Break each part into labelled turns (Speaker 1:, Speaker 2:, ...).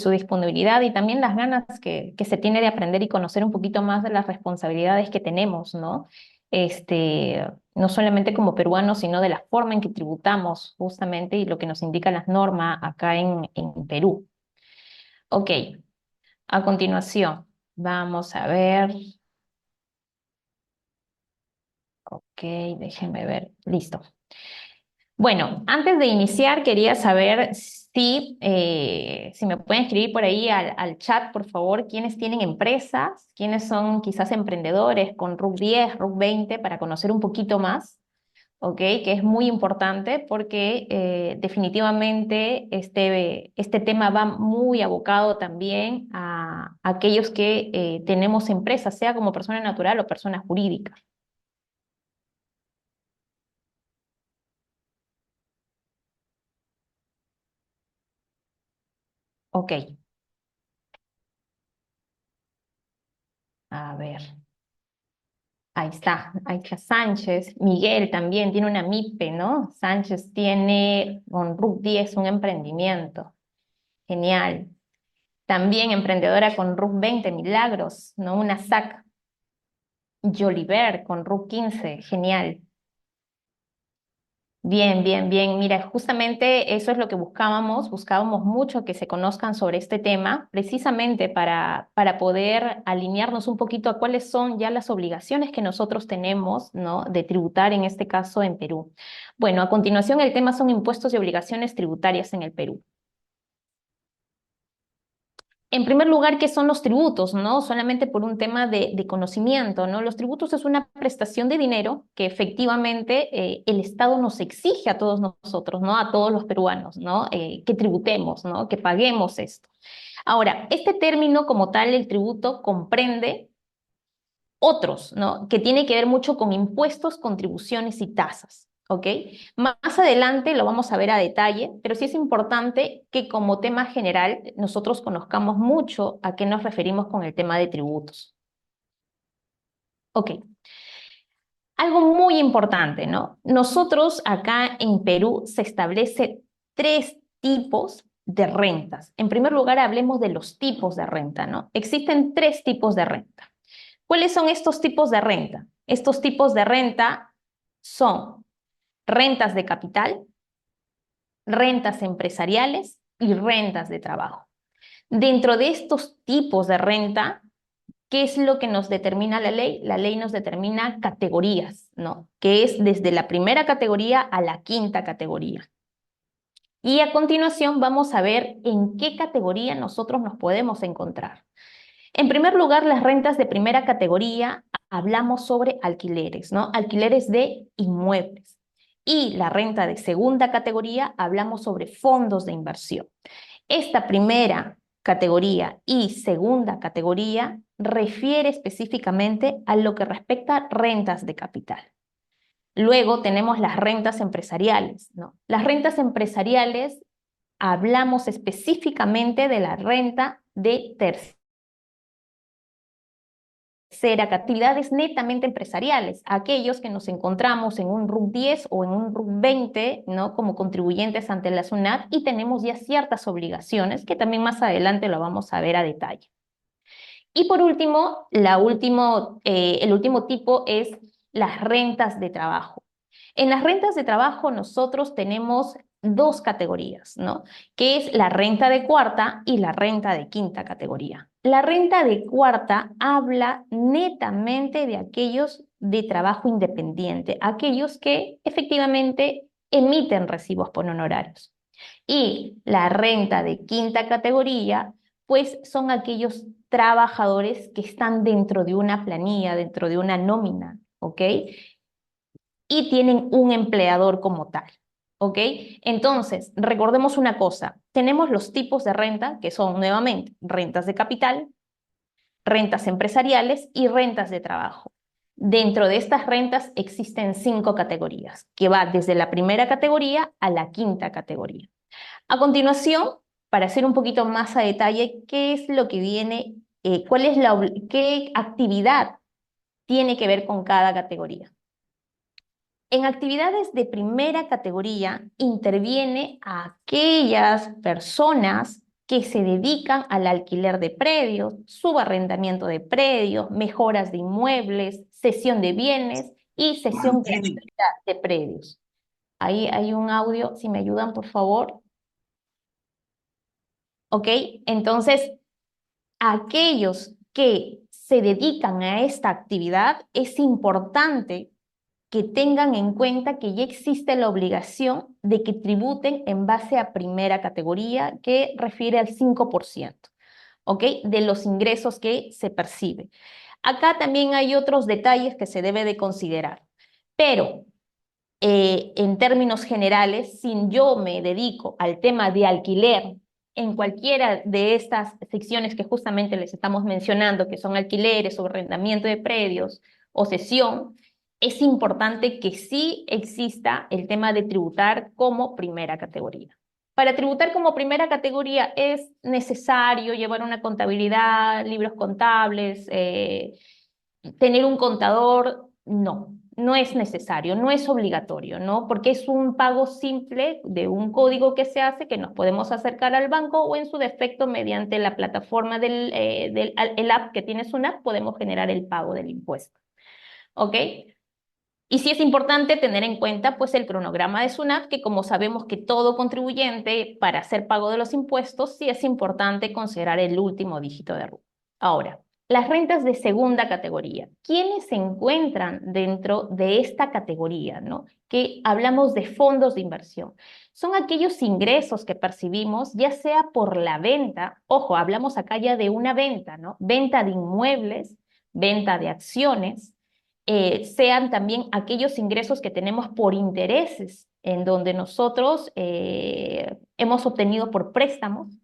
Speaker 1: su disponibilidad y también las ganas que se tiene de aprender y conocer un poquito más de las responsabilidades que tenemos, ¿no? No solamente como peruanos, sino de la forma en que tributamos justamente y lo que nos indican las normas acá en Perú. Ok, a continuación, vamos a ver. Ok, déjenme ver. Listo. Bueno, antes de iniciar, quería saber si me pueden escribir por ahí al chat, por favor, quiénes tienen empresas, quiénes son quizás emprendedores con RUC 10, RUC 20, para conocer un poquito más, ¿ok? Que es muy importante porque definitivamente este tema va muy abocado también a aquellos que tenemos empresas, sea como persona natural o persona jurídica. Ok, a ver. Ahí está Sánchez. Miguel también tiene una MIPE, ¿no? Sánchez tiene con RUC 10 un emprendimiento. Genial. También emprendedora con RUC 20, Milagros, ¿no? Una SAC. Joliver con RUC 15, genial. Bien, bien, bien. Mira, justamente eso es lo que buscábamos. Buscábamos mucho que se conozcan sobre este tema, precisamente para poder alinearnos un poquito a cuáles son ya las obligaciones que nosotros tenemos, ¿no? De tributar, en este caso, en Perú. Bueno, a continuación el tema son impuestos y obligaciones tributarias en el Perú. En primer lugar, ¿qué son los tributos? ¿No? Solamente por un tema de conocimiento, ¿no? Los tributos es una prestación de dinero que efectivamente el Estado nos exige a todos nosotros, ¿no? A todos los peruanos, ¿no? Que tributemos, ¿no? Que paguemos esto. Ahora, este término como tal, el tributo, comprende otros, ¿no? Que tiene que ver mucho con impuestos, contribuciones y tasas, ¿ok? Más adelante lo vamos a ver a detalle, pero sí es importante que como tema general nosotros conozcamos mucho a qué nos referimos con el tema de tributos. Ok, algo muy importante, ¿no? Nosotros acá en Perú se establece tres tipos de rentas. En primer lugar, hablemos de los tipos de renta, ¿no? Existen tres tipos de renta. ¿Cuáles son estos tipos de renta? Estos tipos de renta son rentas de capital, rentas empresariales y rentas de trabajo. Dentro de estos tipos de renta, ¿qué es lo que nos determina la ley? La ley nos determina categorías, ¿no? Que es desde la primera categoría a la quinta categoría. Y a continuación vamos a ver en qué categoría nosotros nos podemos encontrar. En primer lugar, las rentas de primera categoría, hablamos sobre alquileres, ¿no? Alquileres de inmuebles. Y la renta de segunda categoría, hablamos sobre fondos de inversión. Esta primera categoría y segunda categoría refiere específicamente a lo que respecta a rentas de capital. Luego tenemos las rentas empresariales, ¿no? Las rentas empresariales hablamos específicamente de la renta de terceros ser actividades netamente empresariales, aquellos que nos encontramos en un RUC 10 o en un RUC 20, ¿no? Como contribuyentes ante la SUNAT y tenemos ya ciertas obligaciones que también más adelante lo vamos a ver a detalle. Y por último, el último tipo es las rentas de trabajo. En las rentas de trabajo nosotros tenemos dos categorías, ¿no? Que es la renta de cuarta y la renta de quinta categoría. La renta de cuarta habla netamente de aquellos de trabajo independiente, aquellos que efectivamente emiten recibos por honorarios. Y la renta de quinta categoría, pues son aquellos trabajadores que están dentro de una planilla, dentro de una nómina, ¿ok? Y tienen un empleador como tal, ¿ok? Entonces, recordemos una cosa, tenemos los tipos de renta, que son nuevamente rentas de capital, rentas empresariales y rentas de trabajo. Dentro de estas rentas existen cinco categorías, que va desde la primera categoría a la quinta categoría. A continuación, para hacer un poquito más a detalle, ¿qué es lo que viene, qué actividad tiene que ver con cada categoría? En actividades de primera categoría interviene a aquellas personas que se dedican al alquiler de predios, subarrendamiento de predios, mejoras de inmuebles, cesión de bienes y cesión gratuita de predios. Ahí hay un audio, si me ayudan, por favor. ¿Ok? Entonces, aquellos que se dedican a esta actividad, es importante que tengan en cuenta que ya existe la obligación de que tributen en base a primera categoría, que refiere al 5%, ¿ok? De los ingresos que se percibe. Acá también hay otros detalles que se debe de considerar, pero en términos generales, si yo me dedico al tema de alquiler en cualquiera de estas secciones que justamente les estamos mencionando, que son alquileres o arrendamiento de predios o cesión, es importante que sí exista el tema de tributar como primera categoría. Para tributar como primera categoría es necesario llevar una contabilidad, libros contables, tener un contador, no, no es necesario, no es obligatorio, ¿no? Porque es un pago simple de un código que se hace, que nos podemos acercar al banco o en su defecto mediante la plataforma el app que tiene SUNAT, podemos generar el pago del impuesto, ¿ok? Y sí es importante tener en cuenta pues el cronograma de SUNAT, que como sabemos que todo contribuyente para hacer pago de los impuestos, sí es importante considerar el último dígito de RUT. Ahora, las rentas de segunda categoría. ¿Quiénes se encuentran dentro de esta categoría, ¿no? Que hablamos de fondos de inversión. Son aquellos ingresos que percibimos, ya sea por la venta, ojo, hablamos acá ya de una venta, ¿no? Venta de inmuebles, venta de acciones, sean también aquellos ingresos que tenemos por intereses, en donde nosotros hemos obtenido por préstamos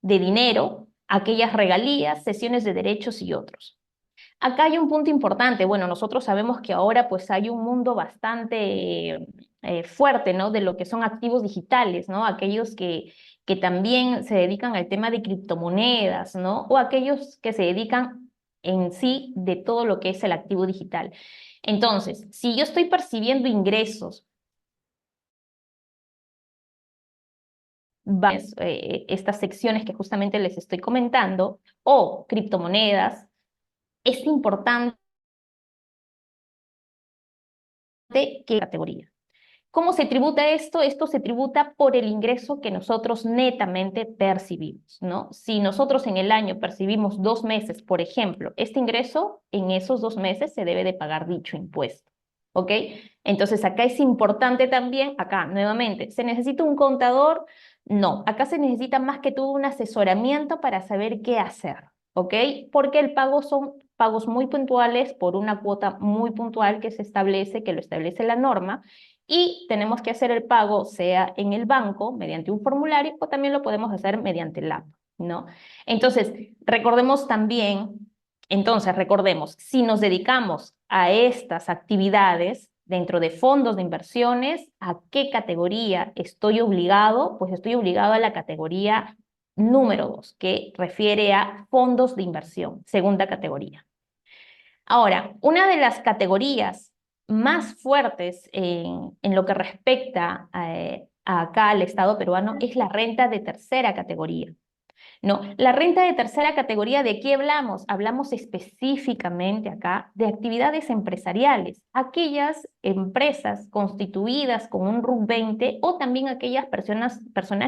Speaker 1: de dinero, aquellas regalías, cesiones de derechos y otros. Acá hay un punto importante. Bueno, nosotros sabemos que ahora pues hay un mundo bastante fuerte, ¿no? De lo que son activos digitales, ¿no? Aquellos que también se dedican al tema de criptomonedas, ¿no? O aquellos que se dedican en sí de todo lo que es el activo digital. Entonces, si yo estoy percibiendo ingresos, estas secciones que justamente les estoy comentando, o criptomonedas, es importante qué categoría. ¿Cómo se tributa esto? Esto se tributa por el ingreso que nosotros netamente percibimos, ¿no? Si nosotros en el año percibimos 2 meses, por ejemplo, este ingreso, en esos 2 meses se debe de pagar dicho impuesto, ¿ok? Entonces acá es importante también, acá nuevamente, ¿se necesita un contador? No, acá se necesita más que todo un asesoramiento para saber qué hacer, ¿ok? Porque el pago son pagos muy puntuales por una cuota muy puntual que se establece, que lo establece la norma, y tenemos que hacer el pago sea en el banco mediante un formulario o también lo podemos hacer mediante el app, ¿no? Entonces, recordemos, si nos dedicamos a estas actividades dentro de fondos de inversiones, ¿a qué categoría estoy obligado? Pues estoy obligado a la categoría número 2, que refiere a fondos de inversión, segunda categoría. Ahora, una de las categorías más fuertes en lo que respecta acá al Estado peruano es la renta de tercera categoría. No, la renta de tercera categoría, ¿de qué hablamos? Hablamos específicamente acá de actividades empresariales, aquellas empresas constituidas con un RUC 20 o también aquellas personas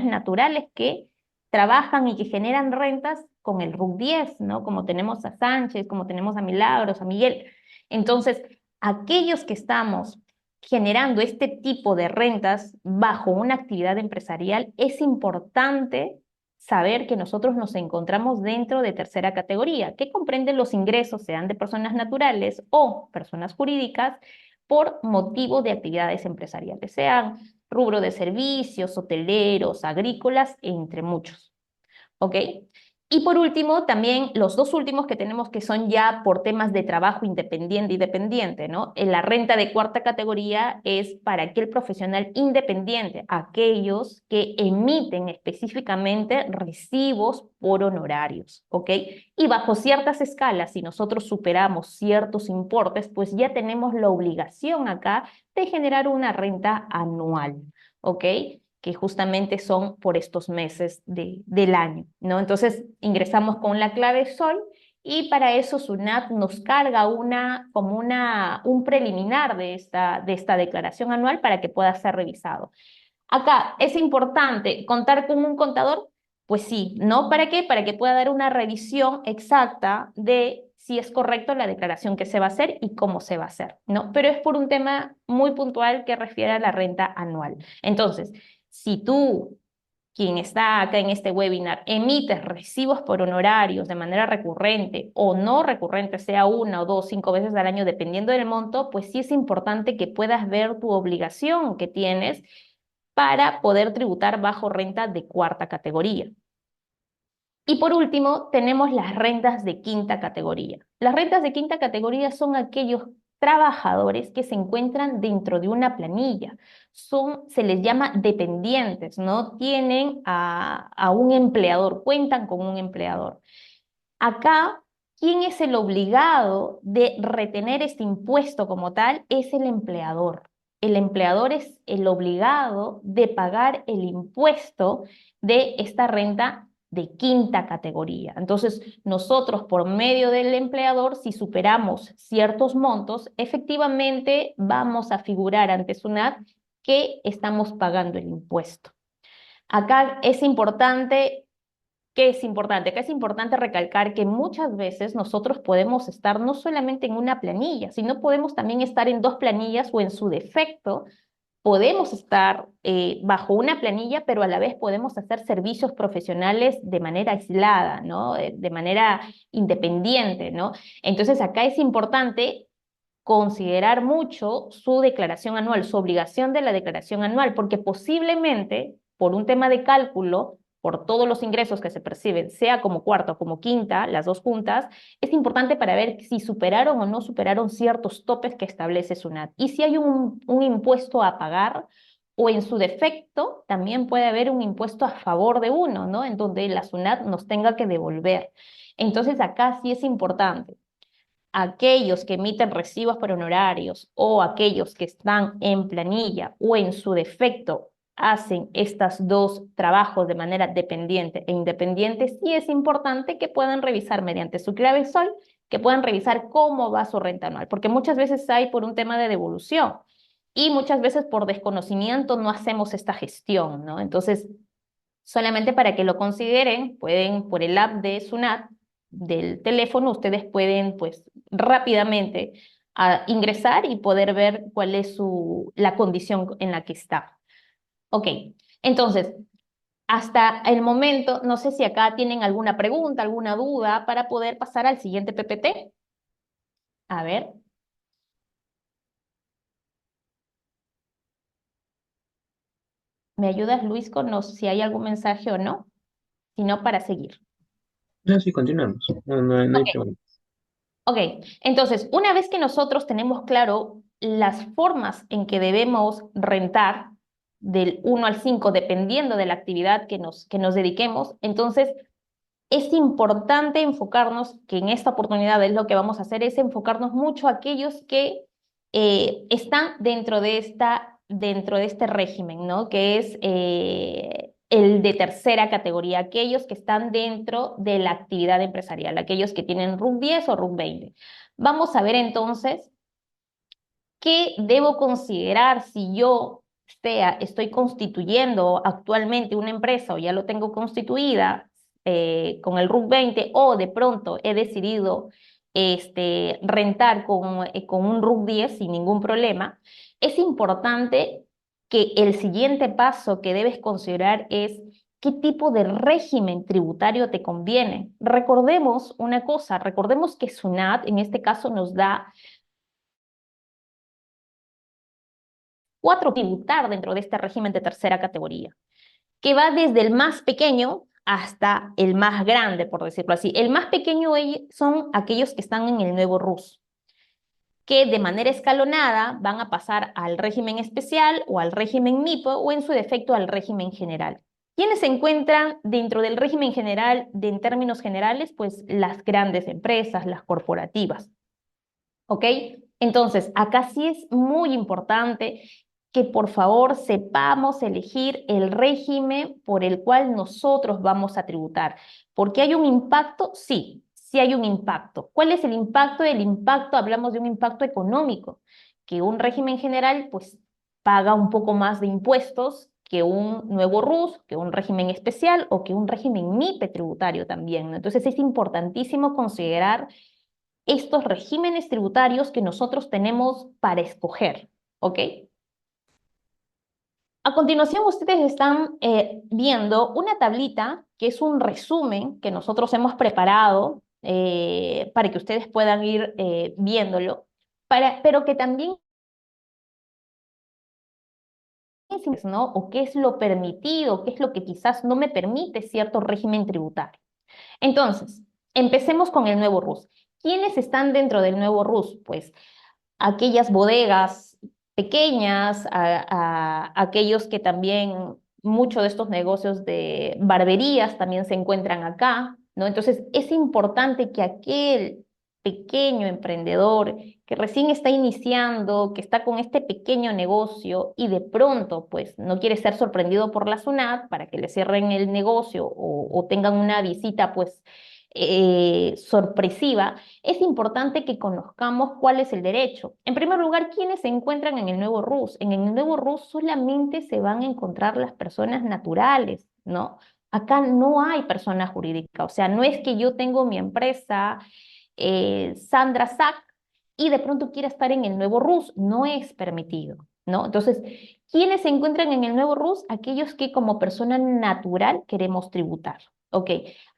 Speaker 1: naturales que trabajan y que generan rentas con el RUC 10, ¿no? Como tenemos a Sánchez, como tenemos a Milagros, a Miguel. Entonces, aquellos que estamos generando este tipo de rentas bajo una actividad empresarial, es importante saber que nosotros nos encontramos dentro de tercera categoría, que comprende los ingresos, sean de personas naturales o personas jurídicas, por motivo de actividades empresariales, sean rubro de servicios, hoteleros, agrícolas, entre muchos. ¿Ok? Y por último, también los dos últimos que tenemos que son ya por temas de trabajo independiente y dependiente, ¿no? La renta de cuarta categoría es para aquel profesional independiente, aquellos que emiten específicamente recibos por honorarios, ¿ok? Y bajo ciertas escalas, si nosotros superamos ciertos importes, pues ya tenemos la obligación acá de generar una renta anual, ¿ok? que justamente son por estos meses del año, ¿no? Entonces ingresamos con la clave SOL y para eso SUNAT nos carga un preliminar de esta declaración anual para que pueda ser revisado. Acá es importante contar con un contador, pues sí, ¿no? ¿Para qué? Para que pueda dar una revisión exacta de si es correcto la declaración que se va a hacer y cómo se va a hacer, ¿no? Pero es por un tema muy puntual que refiere a la renta anual. Entonces, si tú, quien está acá en este webinar, emites recibos por honorarios de manera recurrente o no recurrente, sea una o dos, 5 veces al año, dependiendo del monto, pues sí es importante que puedas ver tu obligación que tienes para poder tributar bajo renta de cuarta categoría. Y por último, tenemos las rentas de quinta categoría. Las rentas de quinta categoría son aquellos trabajadores que se encuentran dentro de una planilla. Se les llama dependientes, ¿no? Tienen a un empleador, cuentan con un empleador. Acá, ¿quién es el obligado de retener este impuesto como tal? Es el empleador. El empleador es el obligado de pagar el impuesto de esta renta de quinta categoría. Entonces, nosotros por medio del empleador, si superamos ciertos montos, efectivamente vamos a figurar ante SUNAT que estamos pagando el impuesto. Acá es importante ¿Qué es importante? Acá es importante recalcar que muchas veces nosotros podemos estar no solamente en una planilla, sino podemos también estar en dos planillas o en su defecto, podemos estar bajo una planilla, pero a la vez podemos hacer servicios profesionales de manera aislada, ¿no? De manera independiente, ¿no? Entonces acá es importante considerar mucho su declaración anual, su obligación de la declaración anual, porque posiblemente por un tema de cálculo, por todos los ingresos que se perciben, sea como cuarta o como quinta, las dos juntas, es importante para ver si superaron o no superaron ciertos topes que establece SUNAT. Y si hay un impuesto a pagar, o en su defecto, también puede haber un impuesto a favor de uno, ¿no? En donde la SUNAT nos tenga que devolver. Entonces acá sí es importante aquellos que emiten recibos por honorarios o aquellos que están en planilla o en su defecto hacen estos dos trabajos de manera dependiente e independiente, sí es importante que puedan revisar mediante su clave SOL, que puedan revisar cómo va su renta anual, porque muchas veces hay por un tema de devolución y muchas veces por desconocimiento no hacemos esta gestión, ¿no? Entonces, solamente para que lo consideren, pueden por el app de SUNAT del teléfono, ustedes pueden pues rápidamente ingresar y poder ver cuál es la condición en la que está. Ok, entonces, hasta el momento, no sé si acá tienen alguna pregunta, alguna duda para poder pasar al siguiente PPT. A ver, ¿me ayudas, Luis, con si hay algún mensaje o no? Si no, para seguir.
Speaker 2: No, sí, continuamos. No, no hay
Speaker 1: Ok.
Speaker 2: pregunta.
Speaker 1: Ok, entonces, una vez que nosotros tenemos claro las formas en que debemos rentar del 1 al 5, dependiendo de la actividad que nos dediquemos, entonces es importante enfocarnos, que en esta oportunidad es lo que vamos a hacer, es enfocarnos mucho a aquellos que están dentro de este régimen, ¿no? Que es el de tercera categoría, aquellos que están dentro de la actividad empresarial, aquellos que tienen RUC 10 o RUC 20. Vamos a ver entonces qué debo considerar si yo estoy constituyendo actualmente una empresa o ya lo tengo constituida con el RUC 20 o de pronto he decidido rentar con un RUC 10 sin ningún problema. Es importante que el siguiente paso que debes considerar es qué tipo de régimen tributario te conviene. Recordemos una cosa, recordemos que SUNAT en este caso nos da cuatro tributar dentro de este régimen de tercera categoría, que va desde el más pequeño hasta el más grande, por decirlo así. El más pequeño son aquellos que están en el nuevo RUS, que de manera escalonada van a pasar al régimen especial o al régimen MIPO o en su defecto al régimen general. ¿Quiénes se encuentran dentro del régimen general en términos generales? Pues las grandes empresas, las corporativas. ¿Ok? Entonces, acá sí es muy importante que por favor sepamos elegir el régimen por el cual nosotros vamos a tributar. ¿Porque hay un impacto? Sí, sí hay un impacto. ¿Cuál es el impacto? El impacto, hablamos de un impacto económico, que un régimen general pues paga un poco más de impuestos que un nuevo RUS, que un régimen especial o que un régimen MIPE tributario también, ¿no? Entonces es importantísimo considerar estos regímenes tributarios que nosotros tenemos para escoger, ¿ok? A continuación, ustedes están viendo una tablita que es un resumen que nosotros hemos preparado para que ustedes puedan ir viéndolo, pero que también es, ¿no? O qué es lo permitido, qué es lo que quizás no me permite cierto régimen tributario. Entonces, empecemos con el nuevo RUS. ¿Quiénes están dentro del nuevo RUS? Pues aquellas bodegas pequeñas, aquellos que también, muchos de estos negocios de barberías también se encuentran acá, ¿no? Entonces, es importante que aquel pequeño emprendedor que recién está iniciando, que está con este pequeño negocio y de pronto, pues, no quiere ser sorprendido por la SUNAT para que le cierren el negocio o tengan una visita, pues, sorpresiva, es importante que conozcamos cuál es el derecho. En primer lugar, ¿quiénes se encuentran en el nuevo RUS? En el nuevo RUS solamente se van a encontrar las personas naturales, ¿no? Acá no hay persona jurídica, o sea, no es que yo tengo mi empresa, Sandra Sac, y de pronto quiera estar en el nuevo RUS, no es permitido, ¿no? Entonces, ¿quiénes se encuentran en el nuevo RUS? Aquellos que como persona natural queremos tributar. Ok,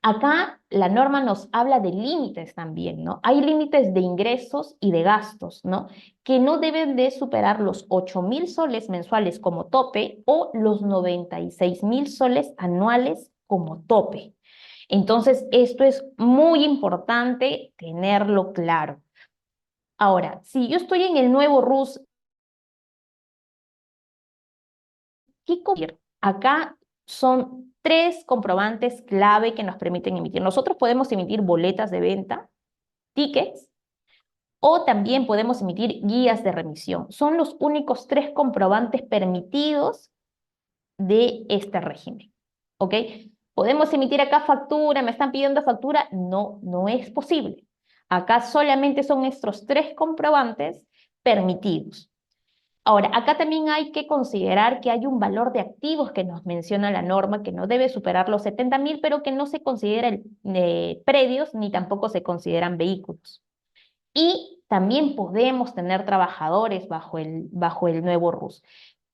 Speaker 1: acá la norma nos habla de límites también, ¿no? Hay límites de ingresos y de gastos, ¿no? Que no deben de superar los 8.000 soles mensuales como tope o los 96.000 soles anuales como tope. Entonces, esto es muy importante tenerlo claro. Ahora, si yo estoy en el nuevo RUS, ¿qué cubrir? Acá son tres comprobantes clave que nos permiten emitir. Nosotros podemos emitir boletas de venta, tickets, o también podemos emitir guías de remisión. Son los únicos tres comprobantes permitidos de este régimen. ¿Ok? ¿Podemos emitir acá factura? ¿Me están pidiendo factura? No, no es posible. Acá solamente son estos tres comprobantes permitidos. Ahora, acá también hay que considerar que hay un valor de activos que nos menciona la norma que no debe superar los 70.000, pero que no se consideran predios ni tampoco se consideran vehículos. Y también podemos tener trabajadores bajo el nuevo RUS.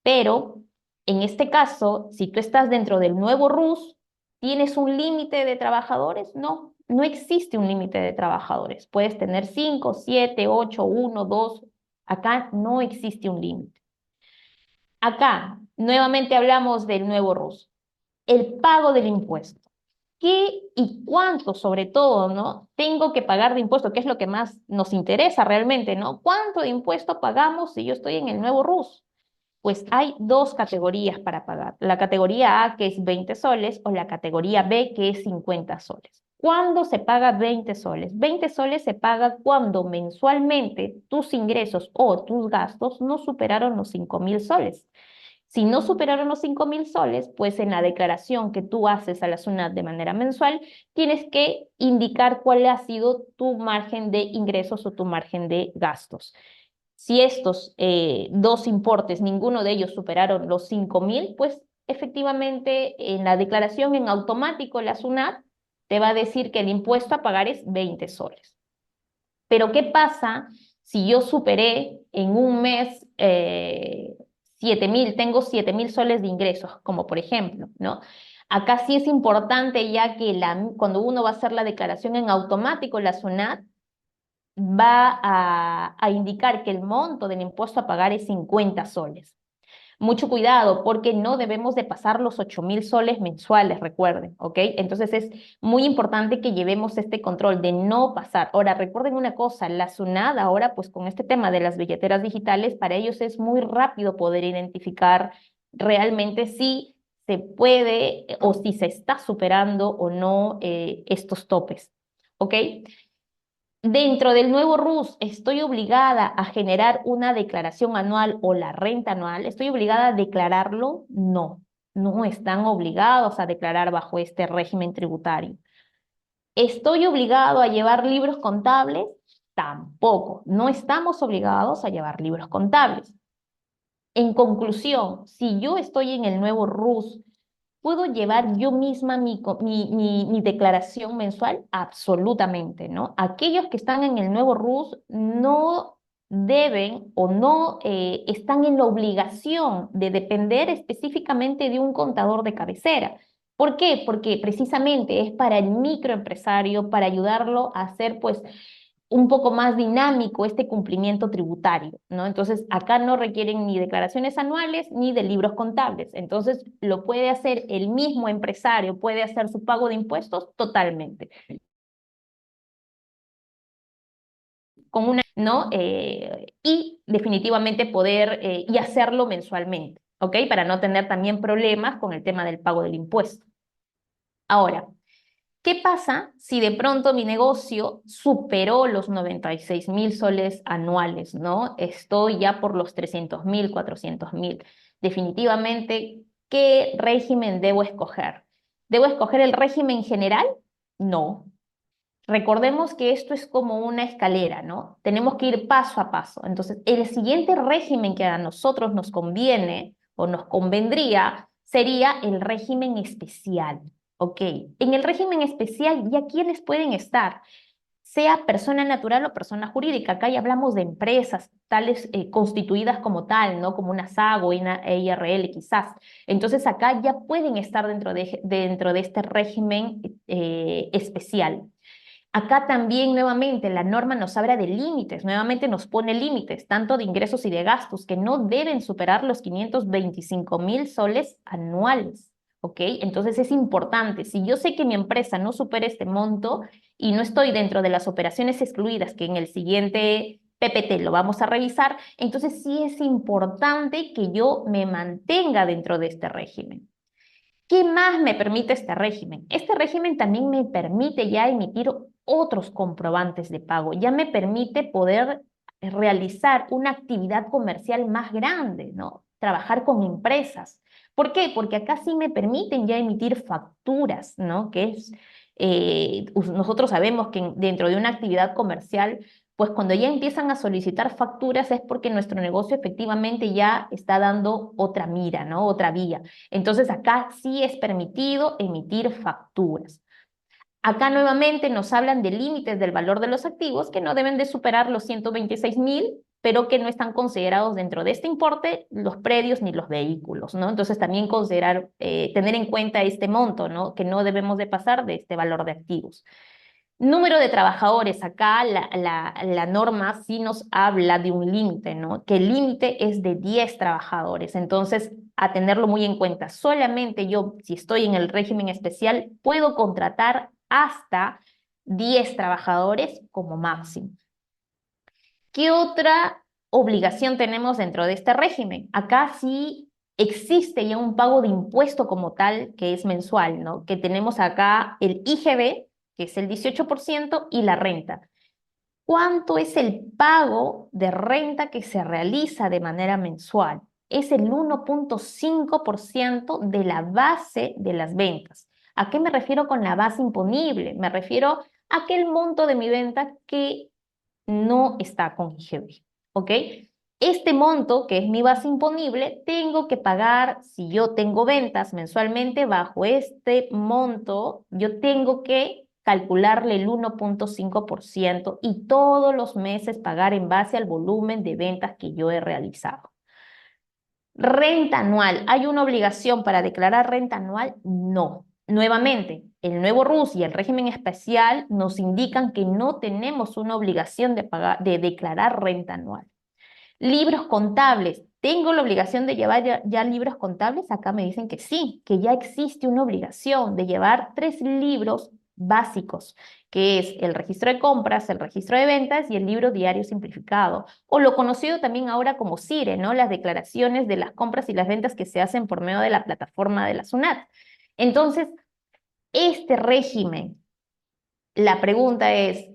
Speaker 1: Pero en este caso, si tú estás dentro del nuevo RUS, ¿tienes un límite de trabajadores? No, no existe un límite de trabajadores. Puedes tener 5, 7, 8, 1, 2. Acá no existe un límite. Acá, nuevamente hablamos del nuevo RUS. El pago del impuesto. ¿Qué y cuánto, sobre todo, ¿no? Tengo que pagar de impuesto, que es lo que más nos interesa realmente, ¿no? ¿Cuánto de impuesto pagamos si yo estoy en el nuevo RUS? Pues hay dos categorías para pagar. La categoría A, que es 20 soles, o la categoría B, que es 50 soles. ¿Cuándo se paga 20 soles? 20 soles se paga cuando mensualmente tus ingresos o tus gastos no superaron los 5.000 soles. Si no superaron los 5.000 soles, pues en la declaración que tú haces a la SUNAT de manera mensual, tienes que indicar cuál ha sido tu margen de ingresos o tu margen de gastos. Si estos dos importes, ninguno de ellos superaron los 5.000, pues efectivamente en la declaración en automático la SUNAT te va a decir que el impuesto a pagar es 20 soles. Pero ¿qué pasa si yo superé en un mes 7.000, tengo 7.000 soles de ingresos, como por ejemplo, ¿no? Acá sí es importante ya que cuando uno va a hacer la declaración en automático, la SUNAT va a indicar que el monto del impuesto a pagar es 50 soles. Mucho cuidado porque no debemos de pasar los 8.000 soles mensuales, recuerden, ¿ok? Entonces es muy importante que llevemos este control de no pasar. Ahora, recuerden una cosa, la SUNAT ahora, pues con este tema de las billeteras digitales, para ellos es muy rápido poder identificar realmente si se puede o si se está superando o no estos topes, ¿ok? Dentro del nuevo RUS, ¿estoy obligada a generar una declaración anual o la renta anual? ¿Estoy obligada a declararlo? No, no están obligados a declarar bajo este régimen tributario. ¿Estoy obligado a llevar libros contables? Tampoco, no estamos obligados a llevar libros contables. En conclusión, si yo estoy en el nuevo RUS, ¿puedo llevar yo misma mi declaración mensual? Absolutamente, ¿no? Aquellos que están en el nuevo RUS no deben o no están en la obligación de depender específicamente de un contador de cabecera. ¿Por qué? Porque precisamente es para el microempresario, para ayudarlo a hacer, pues, un poco más dinámico este cumplimiento tributario, ¿no? Entonces, acá no requieren ni declaraciones anuales ni de libros contables. Entonces, lo puede hacer el mismo empresario, puede hacer su pago de impuestos totalmente, con una, ¿no? Y definitivamente poder y hacerlo mensualmente, ¿ok? Para no tener también problemas con el tema del pago del impuesto. Ahora, ¿qué pasa si de pronto mi negocio superó los 96.000 soles anuales, ¿no? Estoy ya por los 300.000, 400.000. Definitivamente, ¿qué régimen debo escoger? ¿Debo escoger el régimen general? No. Recordemos que esto es como una escalera, ¿no? Tenemos que ir paso a paso. Entonces, el siguiente régimen que a nosotros nos conviene o nos convendría sería el régimen especial, ¿ok? En el régimen especial, ¿ya quiénes pueden estar? Sea persona natural o persona jurídica. Acá ya hablamos de empresas tales constituidas como tal, ¿no? Como una SAG o una EIRL quizás. Entonces acá ya pueden estar dentro de este régimen especial. Acá también nuevamente la norma nos habla de límites, nuevamente nos pone límites, tanto de ingresos y de gastos, que no deben superar los 525.000 soles anuales, ¿ok? Entonces es importante, si yo sé que mi empresa no supera este monto y no estoy dentro de las operaciones excluidas, que en el siguiente PPT lo vamos a revisar, entonces sí es importante que yo me mantenga dentro de este régimen. ¿Qué más me permite este régimen? Este régimen también me permite ya emitir otros comprobantes de pago, ya me permite poder realizar una actividad comercial más grande, ¿no? Trabajar con empresas. ¿Por qué? Porque acá sí me permiten ya emitir facturas, ¿no? Nosotros sabemos que dentro de una actividad comercial, pues cuando ya empiezan a solicitar facturas es porque nuestro negocio efectivamente ya está dando otra mira, ¿no? Otra vía. Entonces acá sí es permitido emitir facturas. Acá nuevamente nos hablan de límites del valor de los activos que no deben de superar los 126.000, pero que no están considerados dentro de este importe los predios ni los vehículos, ¿no? Entonces también considerar, tener en cuenta este monto, ¿no? Que no debemos de pasar de este valor de activos. Número de trabajadores, acá la norma sí nos habla de un límite, ¿no? Que el límite es de 10 trabajadores, entonces a tenerlo muy en cuenta. Solamente yo, si estoy en el régimen especial, puedo contratar hasta 10 trabajadores como máximo. ¿Qué otra obligación tenemos dentro de este régimen? Acá sí existe ya un pago de impuesto como tal, que es mensual, ¿no? Que tenemos acá el IGB, que es el 18%, y la renta. ¿Cuánto es el pago de renta que se realiza de manera mensual? Es el 1,5% de la base de las ventas. ¿A qué me refiero con la base imponible? Me refiero a aquel monto de mi venta que no está con IGB, ¿ok? Este monto, que es mi base imponible, tengo que pagar, si yo tengo ventas mensualmente bajo este monto, yo tengo que calcularle el 1,5% y todos los meses pagar en base al volumen de ventas que yo he realizado. Renta anual. ¿Hay una obligación para declarar renta anual? No. Nuevamente, el nuevo RUS y el régimen especial nos indican que no tenemos una obligación de pagar, de declarar renta anual. Libros contables. ¿Tengo la obligación de llevar ya libros contables? Acá me dicen que sí, que ya existe una obligación de llevar 3 libros básicos, que es el registro de compras, el registro de ventas y el libro diario simplificado, o lo conocido también ahora como CIRE, ¿no? Las declaraciones de las compras y las ventas que se hacen por medio de la plataforma de la SUNAT. Entonces, este régimen, la pregunta es,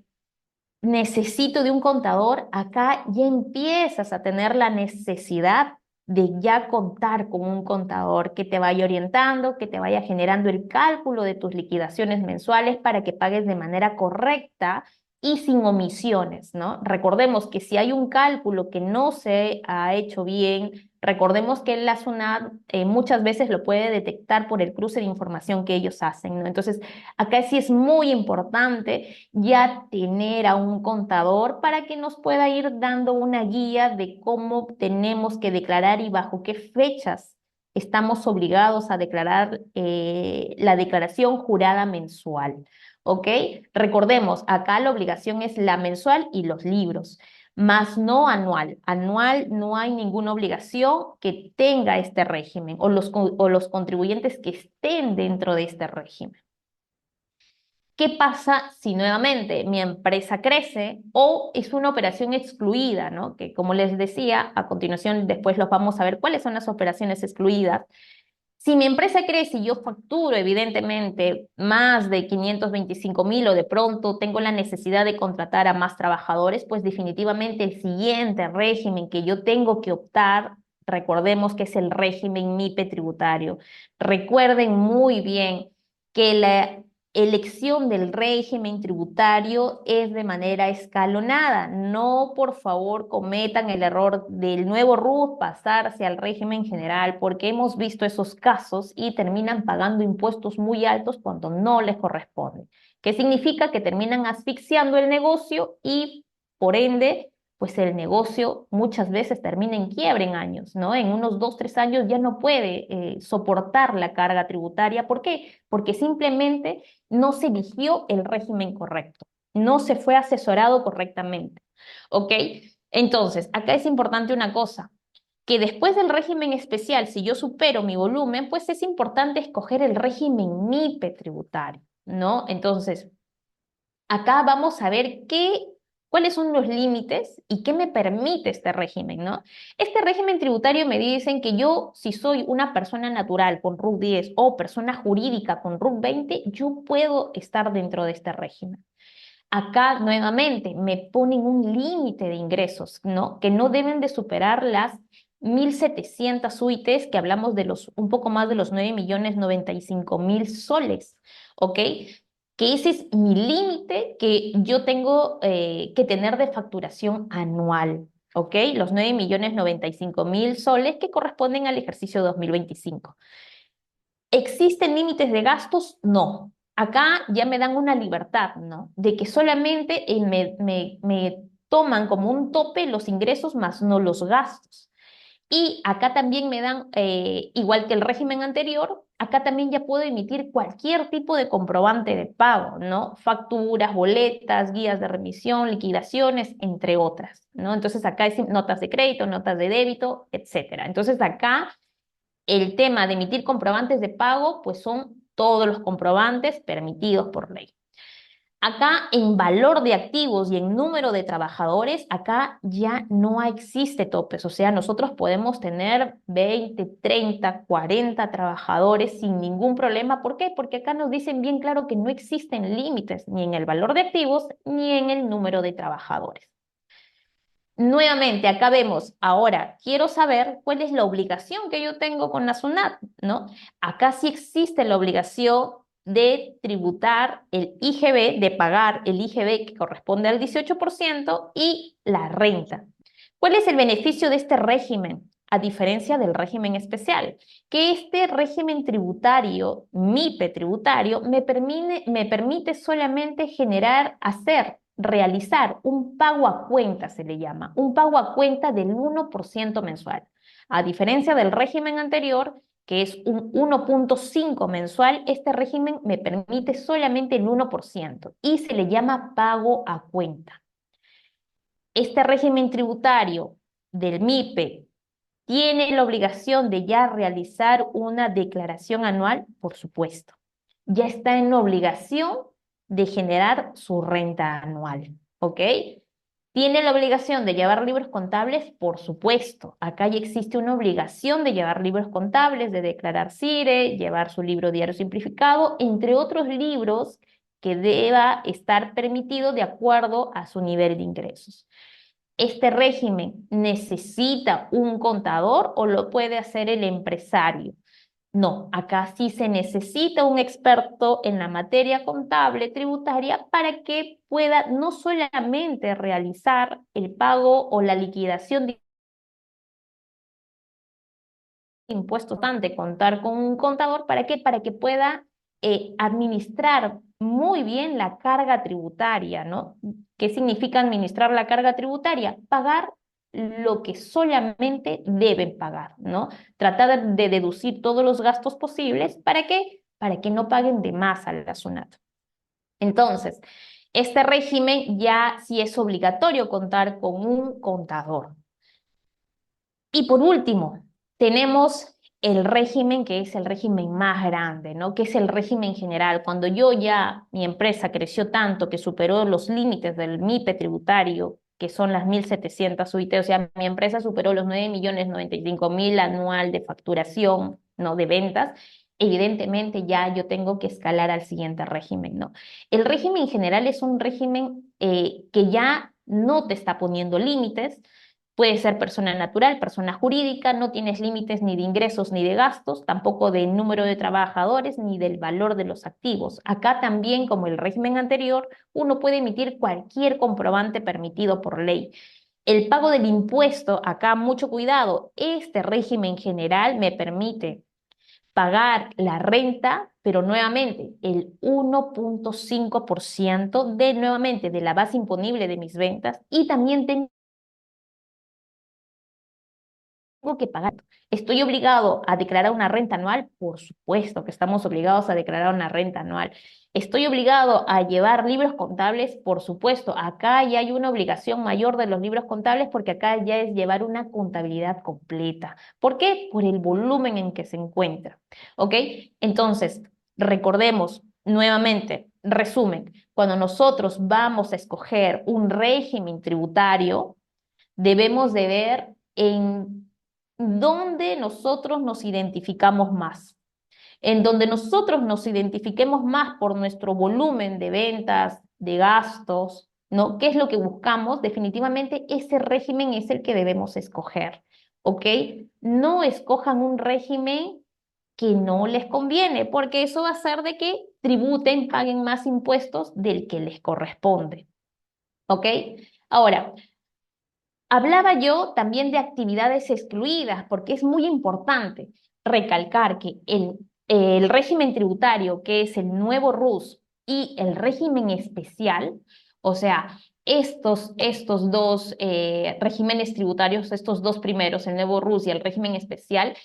Speaker 1: necesito de un contador, acá ya empiezas a tener la necesidad de ya contar con un contador que te vaya orientando, que te vaya generando el cálculo de tus liquidaciones mensuales para que pagues de manera correcta y sin omisiones, ¿no? Recordemos que si hay un cálculo que no se ha hecho bien, recordemos que la SUNAT muchas veces lo puede detectar por el cruce de información que ellos hacen, ¿no? Entonces, acá sí es muy importante ya tener a un contador para que nos pueda ir dando una guía de cómo tenemos que declarar y bajo qué fechas estamos obligados a declarar la declaración jurada mensual. ¿Ok? Recordemos, acá la obligación es la mensual y los libros, más no anual. Anual no hay ninguna obligación que tenga este régimen o los contribuyentes que estén dentro de este régimen. ¿Qué pasa si nuevamente mi empresa crece o es una operación excluida, ¿no? Que como les decía, a continuación después los vamos a ver cuáles son las operaciones excluidas. Si mi empresa crece y yo facturo evidentemente más de 525.000 o de pronto tengo la necesidad de contratar a más trabajadores, pues definitivamente el siguiente régimen que yo tengo que optar, recordemos que es el régimen MIPE tributario. Recuerden muy bien que la elección del régimen tributario es de manera escalonada. No, por favor, cometan el error del nuevo RUT pasarse al régimen general, porque hemos visto esos casos y terminan pagando impuestos muy altos cuando no les corresponde. ¿Qué significa? Que terminan asfixiando el negocio y, por ende, pues el negocio muchas veces termina en quiebra en años, ¿no? En unos 2, 3 años ya no puede soportar la carga tributaria. ¿Por qué? Porque simplemente no se eligió el régimen correcto, no se fue asesorado correctamente. ¿Ok? Entonces, acá es importante una cosa, que después del régimen especial, si yo supero mi volumen, pues es importante escoger el régimen MIPE tributario, ¿no? Entonces, acá vamos a ver cuáles son los límites y qué me permite este régimen, ¿no? Este régimen tributario me dicen que yo, si soy una persona natural con RUT 10 o persona jurídica con RUT 20, yo puedo estar dentro de este régimen. Acá nuevamente me ponen un límite de ingresos, ¿no? Que no deben de superar las 1.700 UITs, que hablamos de un poco más de los 9.095.000 soles, ¿ok? Que ese es mi límite que yo tengo que tener de facturación anual, ¿ok? Los 9.095.000 soles que corresponden al ejercicio 2025. ¿Existen límites de gastos? No. Acá ya me dan una libertad, ¿no? De que solamente me toman como un tope los ingresos más no los gastos. Y acá también me dan, igual que el régimen anterior, acá también ya puedo emitir cualquier tipo de comprobante de pago, ¿no? Facturas, boletas, guías de remisión, liquidaciones, entre otras, ¿no? Entonces acá es notas de crédito, notas de débito, etcétera. Entonces acá el tema de emitir comprobantes de pago, pues son todos los comprobantes permitidos por ley. Acá en valor de activos y en número de trabajadores, acá ya no existe topes. O sea, nosotros podemos tener 20, 30, 40 trabajadores sin ningún problema. ¿Por qué? Porque acá nos dicen bien claro que no existen límites ni en el valor de activos ni en el número de trabajadores. Nuevamente, acá vemos, ahora quiero saber cuál es la obligación que yo tengo con la SUNAT, ¿no? Acá sí existe la obligación de tributar el IGB, de pagar el IGB que corresponde al 18% y la renta. ¿Cuál es el beneficio de este régimen? A diferencia del régimen especial, que este régimen tributario, MIPE tributario, me permite solamente realizar un pago a cuenta, se le llama, un pago a cuenta del 1% mensual. A diferencia del régimen anterior, que es un 1,5 mensual, este régimen me permite solamente el 1% y se le llama pago a cuenta. Este régimen tributario del MIPE tiene la obligación de ya realizar una declaración anual, por supuesto. Ya está en obligación de generar su renta anual, ¿ok? ¿Tiene la obligación de llevar libros contables? Por supuesto. Acá ya existe una obligación de llevar libros contables, de declarar CIRE, llevar su libro diario simplificado, entre otros libros que deba estar permitido de acuerdo a su nivel de ingresos. ¿Este régimen necesita un contador o lo puede hacer el empresario? No, acá sí se necesita un experto en la materia contable tributaria para que pueda no solamente realizar el pago o la liquidación de impuestos, de contar con un contador, ¿para qué? Para que pueda administrar muy bien la carga tributaria, ¿no? ¿Qué significa administrar la carga tributaria? Pagar lo que solamente deben pagar, ¿no? Tratar de deducir todos los gastos posibles, ¿para qué? Para que no paguen de más a la SUNAT. Entonces, este régimen ya sí es obligatorio contar con un contador. Y por último, tenemos el régimen que es el régimen más grande, ¿no? Que es el régimen general. Cuando yo ya, mi empresa creció tanto que superó los límites del MIPE tributario, que son las 1.700 UIT, o sea, mi empresa superó los 9.095.000 anual de facturación, ¿no? De ventas, evidentemente ya yo tengo que escalar al siguiente régimen, ¿no? El régimen general es un régimen que ya no te está poniendo límites. Puede ser persona natural, persona jurídica, no tienes límites ni de ingresos ni de gastos, tampoco del número de trabajadores ni del valor de los activos. Acá también, como el régimen anterior, uno puede emitir cualquier comprobante permitido por ley. El pago del impuesto, acá mucho cuidado, este régimen general me permite pagar la renta, pero nuevamente el 1.5% de nuevamente de la base imponible de mis ventas y también tengo que pagar. ¿Estoy obligado a declarar una renta anual? Por supuesto que estamos obligados a declarar una renta anual. ¿Estoy obligado a llevar libros contables? Por supuesto. Acá ya hay una obligación mayor de los libros contables porque acá ya es llevar una contabilidad completa. ¿Por qué? Por el volumen en que se encuentra. ¿Ok? Entonces, recordemos nuevamente, resumen, cuando nosotros vamos a escoger un régimen tributario, debemos de ver en dónde nosotros nos identificamos más. En donde nosotros nos identifiquemos más por nuestro volumen de ventas, de gastos, ¿no? ¿Qué es lo que buscamos? Definitivamente ese régimen es el que debemos escoger, ¿ok? No escojan un régimen que no les conviene, porque eso va a hacer de que tributen, paguen más impuestos del que les corresponde, ¿ok? Ahora, hablaba yo también de actividades excluidas, porque es muy importante recalcar que el régimen tributario, que es el nuevo RUS, y el régimen especial, o sea, estos dos regímenes tributarios, estos dos primeros, el nuevo RUS y el régimen especial,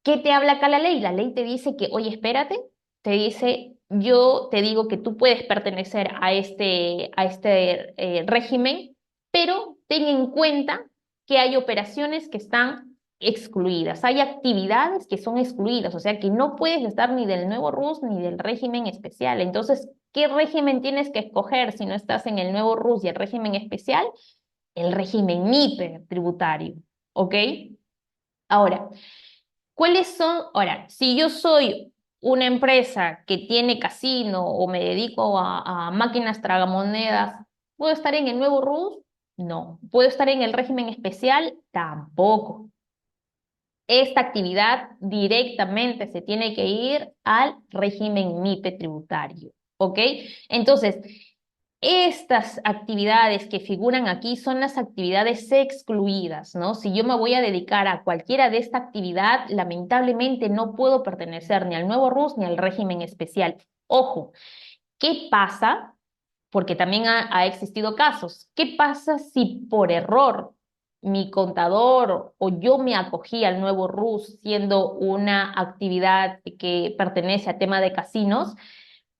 Speaker 1: ¿qué te habla acá la ley? La ley te dice que, oye, espérate, te dice, yo te digo que tú puedes pertenecer a este régimen, pero ten en cuenta que hay operaciones que están excluidas, hay actividades que son excluidas, o sea que no puedes estar ni del nuevo RUS ni del régimen especial. Entonces, ¿qué régimen tienes que escoger si no estás en el nuevo RUS y el régimen especial? El régimen MIPE tributario, ¿ok? Ahora, ¿cuáles son? Ahora, si yo soy una empresa que tiene casino o me dedico a máquinas tragamonedas, ¿puedo estar en el nuevo RUS? No. ¿Puedo estar en el régimen especial? Tampoco. Esta actividad directamente se tiene que ir al régimen MIPE tributario, ¿ok? Entonces, estas actividades que figuran aquí son las actividades excluidas, ¿no? Si yo me voy a dedicar a cualquiera de esta actividad, lamentablemente no puedo pertenecer ni al nuevo RUS ni al régimen especial. Ojo, ¿qué pasa? Porque también ha existido casos. ¿Qué pasa si por error mi contador o yo me acogí al nuevo RUS siendo una actividad que pertenece a tema de casinos?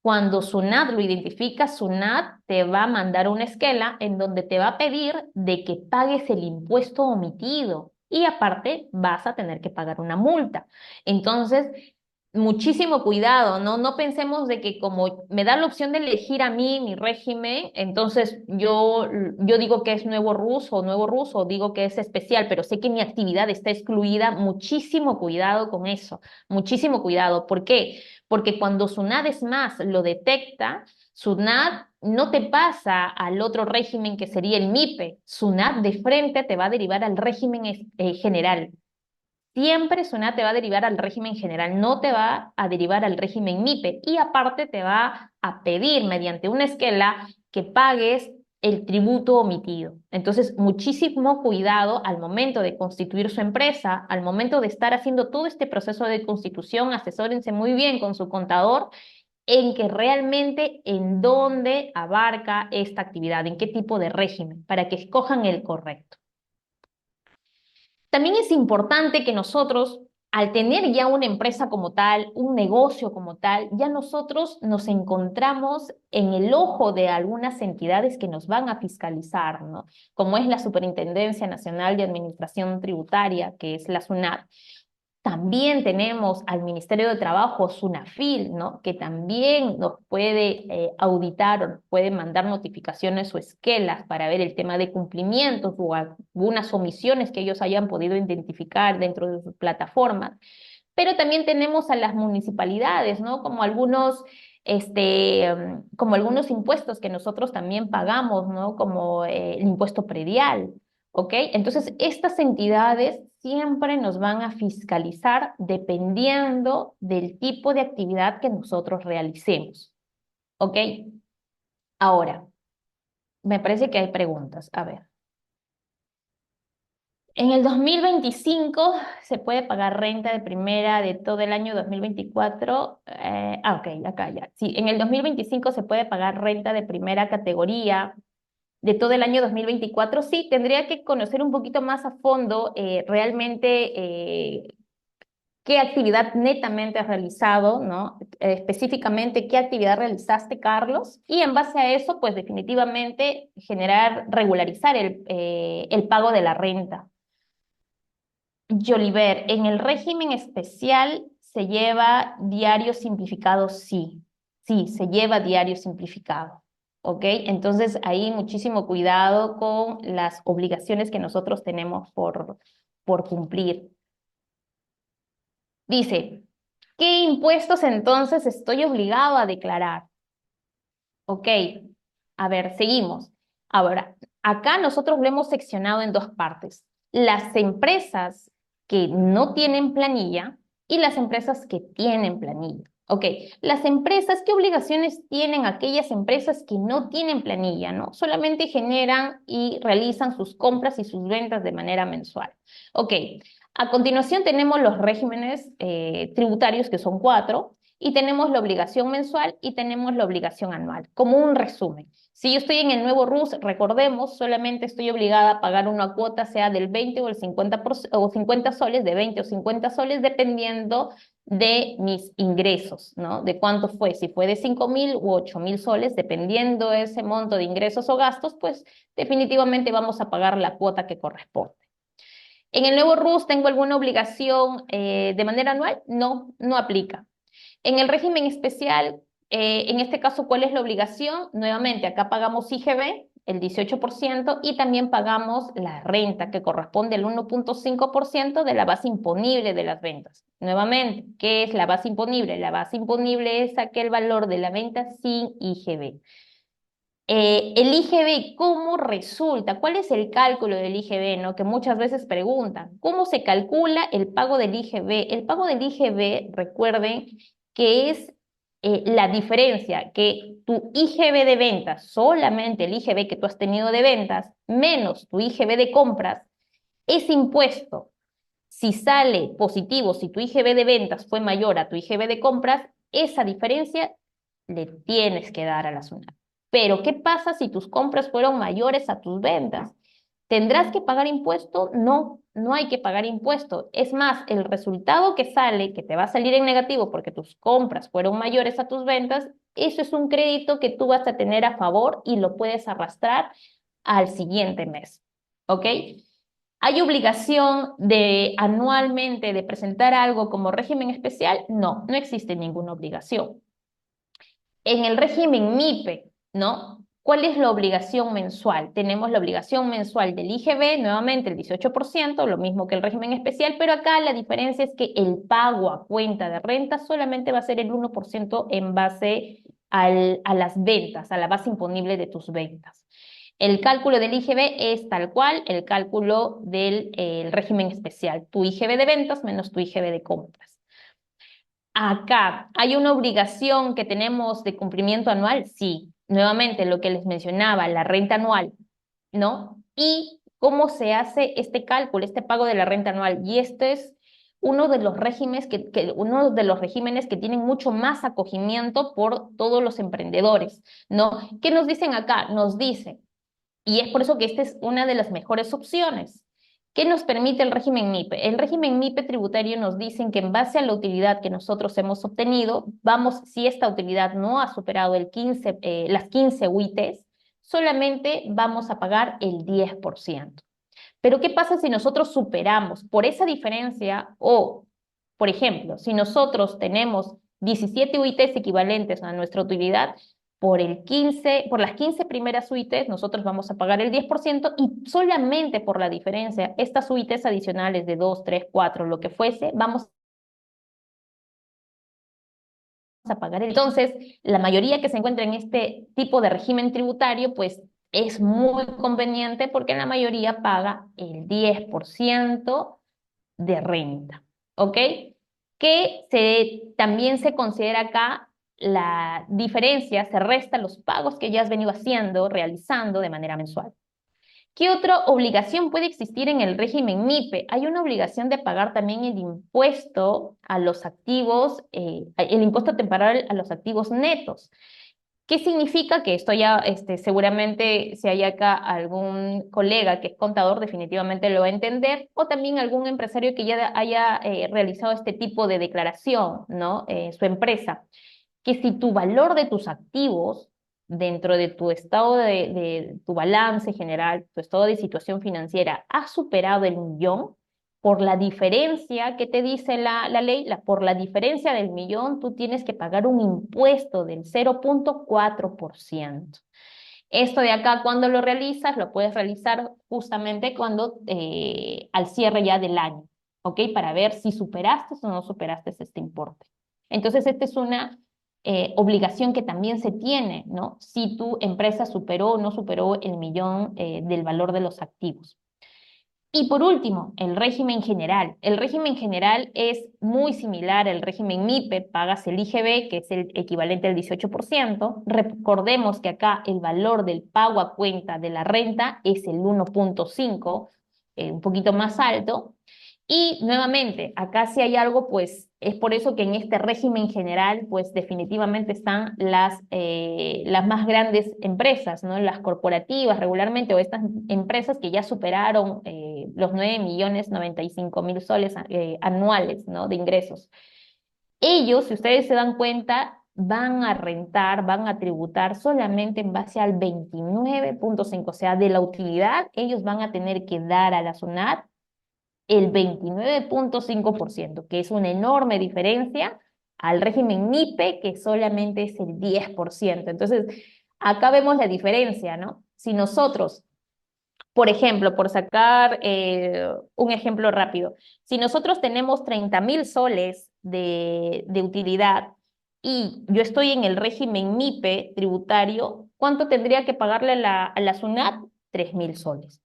Speaker 1: Cuando SUNAT lo identifica, SUNAT te va a mandar una esquela en donde te va a pedir de que pagues el impuesto omitido y aparte vas a tener que pagar una multa. Entonces, muchísimo cuidado, ¿no? No pensemos de que como me da la opción de elegir a mí mi régimen, entonces yo digo que es nuevo ruso, digo que es especial, pero sé que mi actividad está excluida. Muchísimo cuidado con eso, muchísimo cuidado. ¿Por qué? Porque cuando SUNAT es más lo detecta, SUNAT no te pasa al otro régimen que sería el MIPE. SUNAT de frente te va a derivar al régimen general. Siempre SUNAT te va a derivar al régimen general, no te va a derivar al régimen MIPE. Y aparte te va a pedir mediante una esquela que pagues el tributo omitido. Entonces, muchísimo cuidado al momento de constituir su empresa, al momento de estar haciendo todo este proceso de constitución, asesórense muy bien con su contador en que realmente en dónde abarca esta actividad, en qué tipo de régimen, para que escojan el correcto. También es importante que nosotros, al tener ya una empresa como tal, un negocio como tal, ya nosotros nos encontramos en el ojo de algunas entidades que nos van a fiscalizar, ¿no? Como es la Superintendencia Nacional de Administración Tributaria, que es la SUNAT. También tenemos al Ministerio de Trabajo, SUNAFIL, ¿no? Que también nos puede auditar o nos puede mandar notificaciones o esquelas para ver el tema de cumplimientos o algunas omisiones que ellos hayan podido identificar dentro de sus plataformas. Pero también tenemos a las municipalidades, ¿no? Como algunos impuestos que nosotros también pagamos, ¿no? Como el impuesto predial, ¿ok? Entonces, estas entidades siempre nos van a fiscalizar dependiendo del tipo de actividad que nosotros realicemos, ¿ok? Ahora, me parece que hay preguntas. A ver. En el 2025 se puede pagar renta de primera de todo el año 2024. Ok, acá ya. Sí, en el 2025 se puede pagar renta de primera categoría de todo el año 2024. Sí, tendría que conocer un poquito más a fondo realmente qué actividad netamente has realizado, ¿no? Específicamente, ¿qué actividad realizaste, Carlos? Y en base a eso, pues definitivamente regularizar el pago de la renta. Yoliver, en el régimen especial se lleva diario simplificado, sí, sí, se lleva diario simplificado, ¿ok? Entonces ahí muchísimo cuidado con las obligaciones que nosotros tenemos por cumplir. Dice, ¿qué impuestos entonces estoy obligado a declarar? Ok, a ver, seguimos. Ahora, acá nosotros lo hemos seccionado en dos partes. Las empresas que no tienen planilla y las empresas que tienen planilla. Ok, las empresas, ¿qué obligaciones tienen aquellas empresas que no tienen planilla, no? Solamente generan y realizan sus compras y sus ventas de manera mensual. Ok, a continuación tenemos los regímenes tributarios, que son cuatro, y tenemos la obligación mensual y tenemos la obligación anual, como un resumen. Si yo estoy en el nuevo RUS, recordemos, solamente estoy obligada a pagar una cuota, sea del 20 o el 50%, o 50 soles, de 20 o 50 soles, dependiendo de mis ingresos, ¿no? De cuánto fue, si fue de 5.000 u 8.000 soles, dependiendo de ese monto de ingresos o gastos, pues definitivamente vamos a pagar la cuota que corresponde. En el nuevo RUS, ¿tengo alguna obligación de manera anual? No, no aplica. En el régimen especial, en este caso, ¿cuál es la obligación? Nuevamente, acá pagamos IGB, el 18%, y también pagamos la renta, que corresponde al 1,5% de la base imponible de las ventas. Nuevamente, ¿qué es la base imponible? La base imponible es aquel valor de la venta sin IGB. El IGB, ¿cómo resulta? ¿Cuál es el cálculo del IGB, no? Que muchas veces preguntan. ¿Cómo se calcula el pago del IGB? El pago del IGB, recuerden que es la diferencia que tu IGB de ventas, solamente el IGB que tú has tenido de ventas, menos tu IGB de compras, es impuesto. Si sale positivo, si tu IGB de ventas fue mayor a tu IGB de compras, esa diferencia le tienes que dar a la SUNAT. Pero, ¿qué pasa si tus compras fueron mayores a tus ventas? ¿Tendrás que pagar impuesto? No, no hay que pagar impuesto. Es más, el resultado que sale, que te va a salir en negativo porque tus compras fueron mayores a tus ventas, eso es un crédito que tú vas a tener a favor y lo puedes arrastrar al siguiente mes. ¿Ok? ¿Hay obligación de anualmente de presentar algo como régimen especial? No, no existe ninguna obligación. En el régimen MIPE, ¿no? ¿Cuál es la obligación mensual? Tenemos la obligación mensual del IGB, nuevamente el 18%, lo mismo que el régimen especial, pero acá la diferencia es que el pago a cuenta de renta solamente va a ser el 1% en base a las ventas, a la base imponible de tus ventas. El cálculo del IGB es tal cual el cálculo del el régimen especial, tu IGB de ventas menos tu IGB de compras. Acá, ¿hay una obligación que tenemos de cumplimiento anual? Sí. Nuevamente, lo que les mencionaba, la renta anual, ¿no? Y cómo se hace este cálculo, este pago de la renta anual. Y este es uno de los regímenes uno de los regímenes que tienen mucho más acogimiento por todos los emprendedores, ¿no? ¿Qué nos dicen acá? Nos dicen, y es por eso que esta es una de las mejores opciones. ¿Qué nos permite el régimen MIPE? El régimen MIPE tributario nos dicen que en base a la utilidad que nosotros hemos obtenido, vamos, si esta utilidad no ha superado las 15 UITs, solamente vamos a pagar el 10%. Pero ¿qué pasa si nosotros superamos por esa diferencia o, por ejemplo, si nosotros tenemos 17 UITs equivalentes a nuestra utilidad, por las 15 primeras UITs nosotros vamos a pagar el 10% y solamente por la diferencia, estas UITs adicionales de 2, 3, 4, lo que fuese, vamos a pagar. Entonces, la mayoría que se encuentra en este tipo de régimen tributario, pues es muy conveniente porque la mayoría paga el 10% de renta, ¿ok? También se considera acá la diferencia, se resta los pagos que ya has venido haciendo, realizando de manera mensual. ¿Qué otra obligación puede existir en el régimen MIPE? Hay una obligación de pagar también el impuesto a los activos, el impuesto temporal a los activos netos. ¿Qué significa? Que esto ya, seguramente si hay acá algún colega que es contador, definitivamente lo va a entender, o también algún empresario que ya haya realizado este tipo de declaración, ¿no? Su empresa, que si tu valor de tus activos dentro de tu estado de tu balance general, tu estado de situación financiera, ha superado el millón, por la diferencia que te dice la ley, por la diferencia del millón, tú tienes que pagar un impuesto del 0,4%. Esto de acá, cuando lo realizas, lo puedes realizar justamente cuando al cierre ya del año, ¿ok? Para ver si superaste o no superaste este importe. Entonces, esta es una obligación que también se tiene, ¿no? Si tu empresa superó o no superó el millón del valor de los activos. Y por último, el régimen general. El régimen general es muy similar al régimen MIPE, pagas el IGB, que es el equivalente al 18%. Recordemos que acá el valor del pago a cuenta de la renta es el 1,5, un poquito más alto. Y nuevamente, acá si hay algo, pues es por eso que en este régimen general, pues definitivamente están las más grandes empresas, ¿no? Las corporativas regularmente, o estas empresas que ya superaron los 9.095.000 soles anuales, ¿no? De ingresos. Ellos, si ustedes se dan cuenta, van a rentar, van a tributar solamente en base al 29,5, o sea, de la utilidad, ellos van a tener que dar a la SUNAT el 29,5%, que es una enorme diferencia al régimen MIPE, que solamente es el 10%. Entonces, acá vemos la diferencia, ¿no? Si nosotros, por ejemplo, por sacar un ejemplo rápido, si nosotros tenemos 30.000 soles de utilidad y yo estoy en el régimen MIPE tributario, ¿cuánto tendría que pagarle a la SUNAT? 3.000 soles.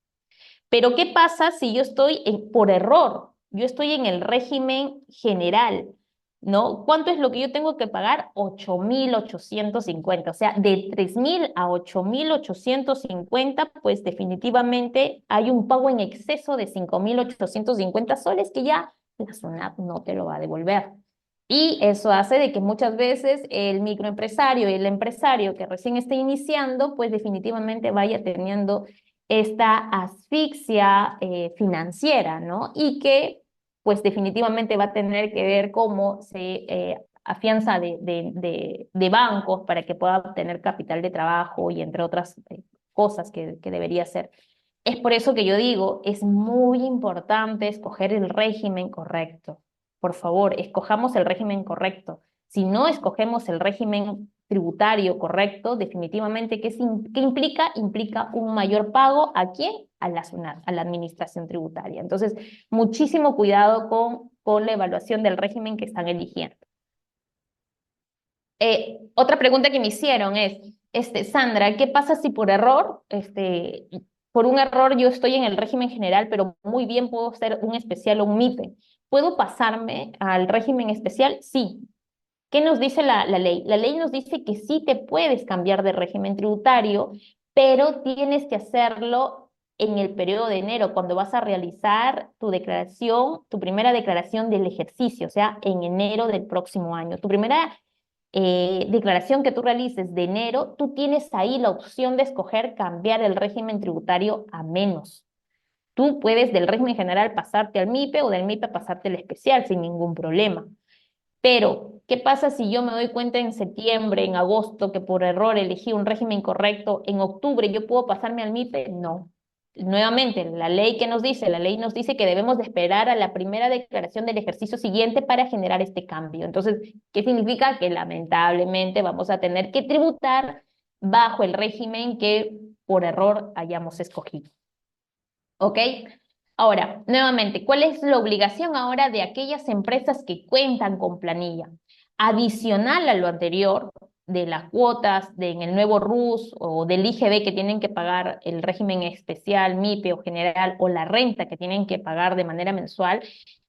Speaker 1: Pero ¿qué pasa si yo estoy por error? Yo estoy en el régimen general, ¿no? ¿Cuánto es lo que yo tengo que pagar? 8.850. O sea, de 3.000 a 8.850, pues definitivamente hay un pago en exceso de 5.850 soles que ya la SUNAT no te lo va a devolver. Y eso hace de que muchas veces el microempresario y el empresario que recién está iniciando, pues definitivamente vaya teniendo esta asfixia financiera, ¿no? Y que pues definitivamente va a tener que ver cómo se afianza de bancos para que pueda obtener capital de trabajo y entre otras cosas que debería hacer. Es por eso que yo digo, es muy importante escoger el régimen correcto. Por favor, escojamos el régimen correcto. Si no escogemos el régimen tributario correcto, definitivamente, ¿qué implica? Implica un mayor pago ¿a quién? A la SUNAT, a la administración tributaria. Entonces, muchísimo cuidado con la evaluación del régimen que están eligiendo. Otra pregunta que me hicieron es, Sandra, ¿qué pasa si por error, por un error yo estoy en el régimen general, pero muy bien puedo ser un especial o un MIPE? ¿Puedo pasarme al régimen especial? Sí. ¿Qué nos dice la ley? La ley nos dice que sí te puedes cambiar de régimen tributario, pero tienes que hacerlo en el periodo de enero, cuando vas a realizar tu declaración, tu primera declaración del ejercicio, o sea, en enero del próximo año. Tu primera declaración que tú realices de enero, tú tienes ahí la opción de escoger cambiar el régimen tributario a menos. Tú puedes del régimen general pasarte al MIPE o del MIPE pasarte al especial sin ningún problema. Pero, ¿qué pasa si yo me doy cuenta en septiembre, en agosto, que por error elegí un régimen incorrecto? ¿En octubre yo puedo pasarme al MIPE? No. Nuevamente, la ley que nos dice, la ley nos dice que debemos de esperar a la primera declaración del ejercicio siguiente para generar este cambio. Entonces, ¿qué significa? Que lamentablemente vamos a tener que tributar bajo el régimen que por error hayamos escogido. ¿Ok? Ahora, nuevamente, ¿cuál es la obligación ahora de aquellas empresas que cuentan con planilla? Adicional a lo anterior, de las cuotas en el nuevo RUS o del IGB que tienen que pagar el régimen especial, MIPE o general, o la renta que tienen que pagar de manera mensual,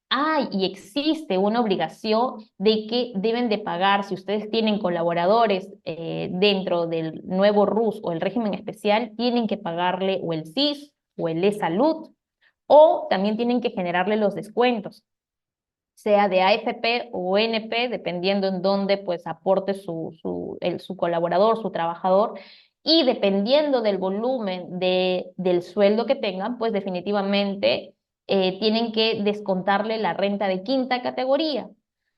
Speaker 1: hay y existe una obligación de que deben de pagar, si ustedes tienen colaboradores dentro del nuevo RUS o el régimen especial, tienen que pagarle o el SIS o el e-salud, o también tienen que generarle los descuentos, sea de AFP o NP, dependiendo en dónde pues aporte su colaborador, su trabajador, y dependiendo del volumen del sueldo que tengan, pues definitivamente tienen que descontarle la renta de quinta categoría.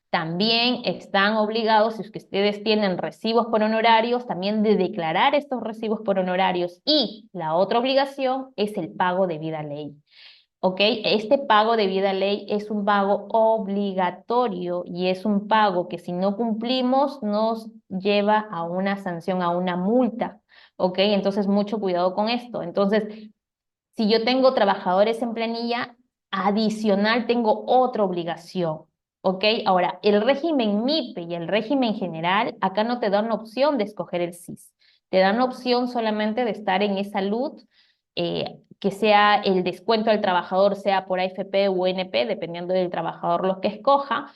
Speaker 1: También están obligados, si es que ustedes tienen recibos por honorarios, también de declarar estos recibos por honorarios. Y la otra obligación es el pago de vida ley. ¿Ok? Este pago de vida ley es un pago obligatorio y es un pago que si no cumplimos nos lleva a una sanción, a una multa. ¿Ok? Entonces, mucho cuidado con esto. Entonces, si yo tengo trabajadores en planilla, adicional tengo otra obligación. ¿Ok? Ahora, el régimen MIPE y el régimen general, acá no te dan opción de escoger el SIS. Te dan opción solamente de estar en esa salud, que sea el descuento al trabajador, sea por AFP o NP, dependiendo del trabajador lo que escoja.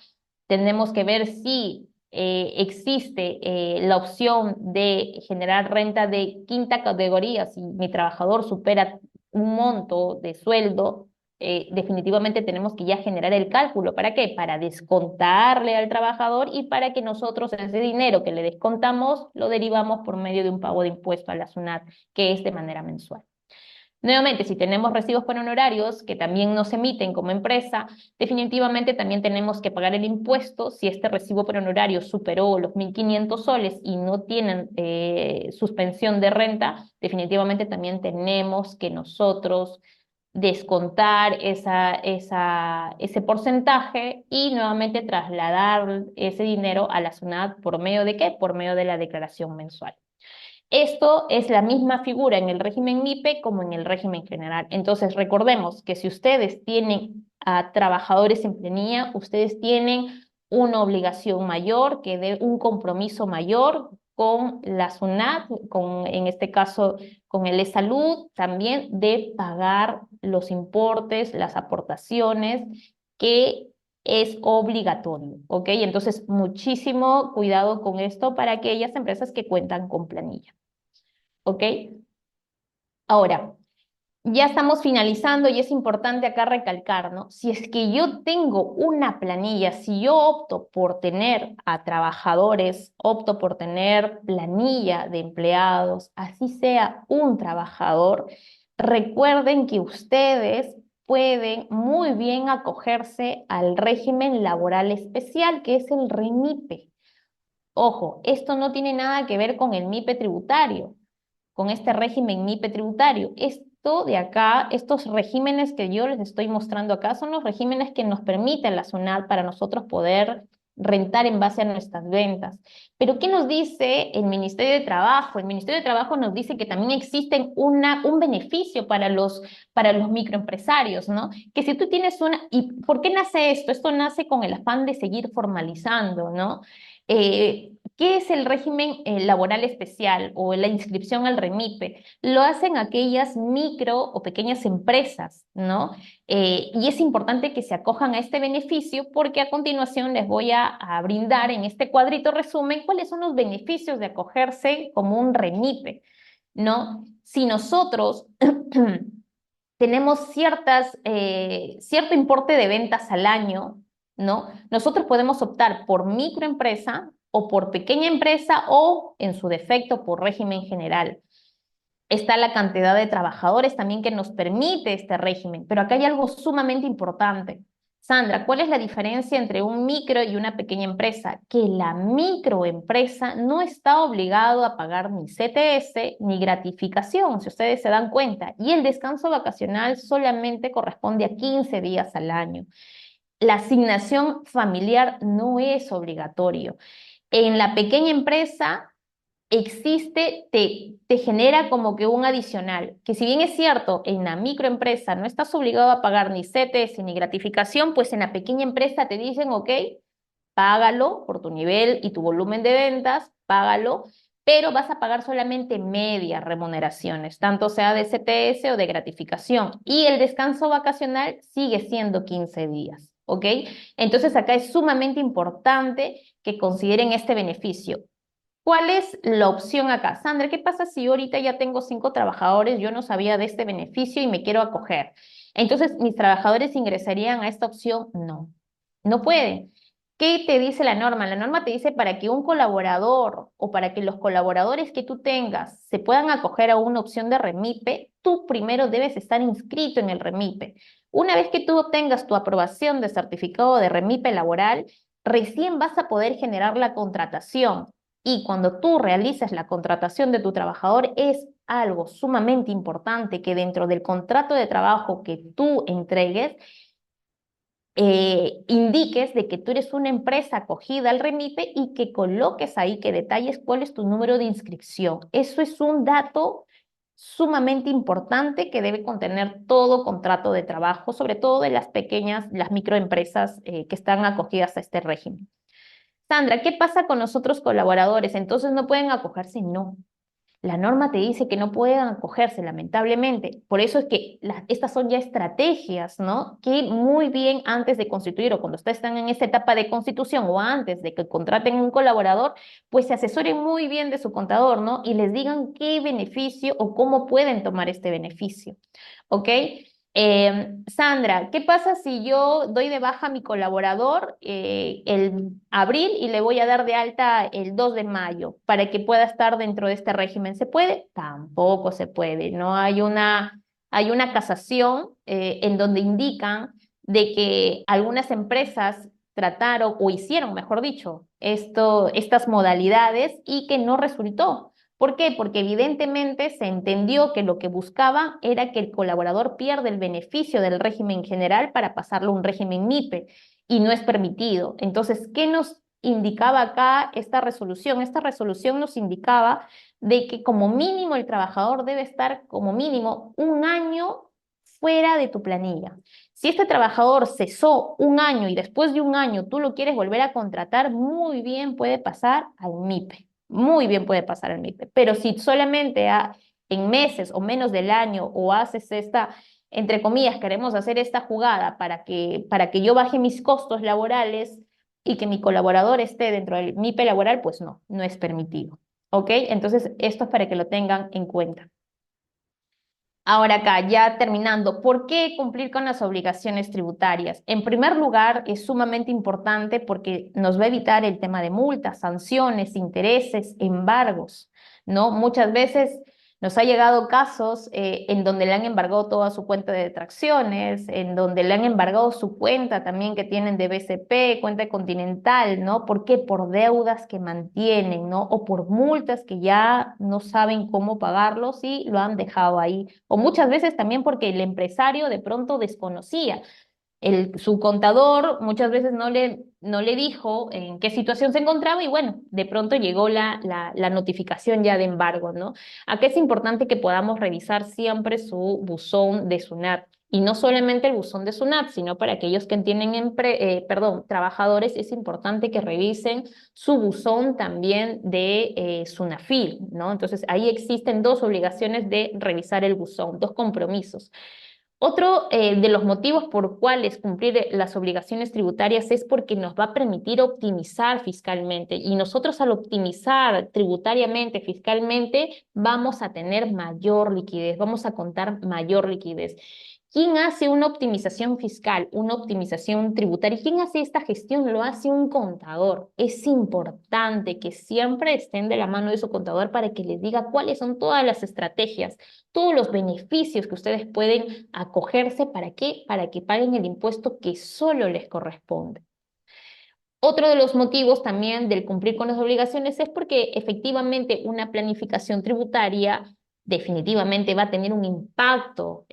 Speaker 1: Tenemos que ver si existe la opción de generar renta de quinta categoría, si mi trabajador supera un monto de sueldo, definitivamente tenemos que ya generar el cálculo. ¿Para qué? Para descontarle al trabajador y para que nosotros ese dinero que le descontamos lo derivamos por medio de un pago de impuesto a la SUNAT, que es de manera mensual. Nuevamente, si tenemos recibos por honorarios que también nos emiten como empresa, definitivamente también tenemos que pagar el impuesto si este recibo por honorario superó los 1.500 soles y no tienen suspensión de renta, definitivamente también tenemos que nosotros descontar ese porcentaje y nuevamente trasladar ese dinero a la SUNAT por medio de ¿qué? Por medio de la declaración mensual. Esto es la misma figura en el régimen MIPE como en el régimen general. Entonces, recordemos que si ustedes tienen a trabajadores en planilla, ustedes tienen una obligación mayor, que de un compromiso mayor con la SUNAT, en este caso con el e-salud, también de pagar los importes, las aportaciones que es obligatorio, ¿ok? Entonces, muchísimo cuidado con esto para aquellas empresas que cuentan con planilla. ¿Ok? Ahora, ya estamos finalizando y es importante acá recalcar, ¿no? Si es que yo tengo una planilla, si yo opto por tener a trabajadores, opto por tener planilla de empleados, así sea un trabajador, recuerden que ustedes pueden muy bien acogerse al régimen laboral especial, que es el REMIPE. Ojo, esto no tiene nada que ver con el MIPE tributario, con este régimen MIPE tributario. esto de acá, estos regímenes que yo les estoy mostrando acá, son los regímenes que nos permiten la SUNAT para nosotros poder rentar en base a nuestras ventas. Pero ¿qué nos dice el Ministerio de Trabajo? El Ministerio de Trabajo nos dice que también existe un beneficio para los microempresarios, ¿no? Que si tú tienes una... ¿Y por qué nace esto? Esto nace con el afán de seguir formalizando, ¿no? ¿Qué es el régimen laboral especial o la inscripción al REMIPE? Lo hacen aquellas micro o pequeñas empresas, ¿no? Y es importante que se acojan a este beneficio porque a continuación les voy a brindar en este cuadrito resumen cuáles son los beneficios de acogerse como un REMIPE, ¿no? Si nosotros tenemos cierto importe de ventas al año, ¿no? Nosotros podemos optar por microempresa o por pequeña empresa o, en su defecto, por régimen general. Está la cantidad de trabajadores también que nos permite este régimen, pero acá hay algo sumamente importante. Sandra, ¿cuál es la diferencia entre un micro y una pequeña empresa? Que la microempresa no está obligado a pagar ni CTS ni gratificación, si ustedes se dan cuenta, y el descanso vacacional solamente corresponde a 15 días al año. La asignación familiar no es obligatorio. En la pequeña empresa te genera como que un adicional, que si bien es cierto, en la microempresa no estás obligado a pagar ni CTS ni gratificación, pues en la pequeña empresa te dicen, ok, págalo por tu nivel y tu volumen de ventas, págalo, pero vas a pagar solamente medias remuneraciones, tanto sea de CTS o de gratificación. Y el descanso vacacional sigue siendo 15 días, ¿ok? Entonces acá es sumamente importante que consideren este beneficio. ¿Cuál es la opción acá? Sandra, ¿qué pasa si yo ahorita ya tengo 5 trabajadores, yo no sabía de este beneficio y me quiero acoger? Entonces, ¿mis trabajadores ingresarían a esta opción? No, no pueden. ¿Qué te dice la norma? La norma te dice para que un colaborador o para que los colaboradores que tú tengas se puedan acoger a una opción de REMIPE, tú primero debes estar inscrito en el REMIPE. Una vez que tú obtengas tu aprobación de certificado de REMIPE laboral, recién vas a poder generar la contratación. Y cuando tú realices la contratación de tu trabajador, es algo sumamente importante que dentro del contrato de trabajo que tú entregues, indiques de que tú eres una empresa acogida al REMIPE y que coloques ahí, que detalles cuál es tu número de inscripción. Eso es un dato sumamente importante que debe contener todo contrato de trabajo, sobre todo de las pequeñas, las microempresas que están acogidas a este régimen. Sandra, ¿qué pasa con los otros colaboradores? Entonces no pueden acogerse, no. La norma te dice que no pueden acogerse, lamentablemente. Por eso es que estas son ya estrategias, ¿no? Que muy bien antes de constituir o cuando ustedes están en esta etapa de constitución o antes de que contraten un colaborador, pues se asesoren muy bien de su contador, ¿no? Y les digan qué beneficio o cómo pueden tomar este beneficio, ¿ok? Sandra, ¿qué pasa si yo doy de baja a mi colaborador el abril y le voy a dar de alta el 2 de mayo para que pueda estar dentro de este régimen? ¿Se puede? Tampoco se puede. No hay una casación en donde indican de que algunas empresas trataron o hicieron, mejor dicho, estas modalidades y que no resultó. ¿Por qué? Porque evidentemente se entendió que lo que buscaba era que el colaborador pierda el beneficio del régimen general para pasarlo a un régimen MIPE y no es permitido. Entonces, ¿qué nos indicaba acá esta resolución? Esta resolución nos indicaba de que como mínimo el trabajador debe estar como mínimo un año fuera de tu planilla. Si este trabajador cesó un año y después de un año tú lo quieres volver a contratar, muy bien puede pasar al MIPE. Muy bien puede pasar el MIPE, pero si solamente en meses o menos del año o haces esta, entre comillas, queremos hacer esta jugada para que yo baje mis costos laborales y que mi colaborador esté dentro del MIPE laboral, pues no, no es permitido. ¿Ok? Entonces, esto es para que lo tengan en cuenta. Ahora acá, ya terminando, ¿por qué cumplir con las obligaciones tributarias? En primer lugar, es sumamente importante porque nos va a evitar el tema de multas, sanciones, intereses, embargos, ¿no? Muchas veces Nos ha llegado casos en donde le han embargado toda su cuenta de detracciones, en donde le han embargado su cuenta también que tienen de BCP, cuenta de Continental, ¿no? ¿Por qué? Por deudas que mantienen, ¿no? O por multas que ya no saben cómo pagarlos y lo han dejado ahí. O muchas veces también porque el empresario de pronto desconocía. Su contador muchas veces no le dijo en qué situación se encontraba y bueno, de pronto llegó la notificación ya de embargo, ¿no? Acá es importante que podamos revisar siempre su buzón de SUNAT. Y no solamente el buzón de SUNAT, sino para aquellos que tienen trabajadores, es importante que revisen su buzón también de SUNAFIL, ¿no? Entonces ahí existen dos obligaciones de revisar el buzón, dos compromisos. Otro de los motivos por cuales cumplir las obligaciones tributarias es porque nos va a permitir optimizar fiscalmente y nosotros al optimizar tributariamente, fiscalmente, vamos a tener mayor liquidez, vamos a contar mayor liquidez. ¿Quién hace una optimización fiscal, una optimización tributaria? ¿Quién hace esta gestión? Lo hace un contador. Es importante que siempre estén de la mano de su contador para que les diga cuáles son todas las estrategias, todos los beneficios que ustedes pueden acogerse. ¿Para qué? Para que paguen el impuesto que solo les corresponde. Otro de los motivos también del cumplir con las obligaciones es porque efectivamente una planificación tributaria definitivamente va a tener un impacto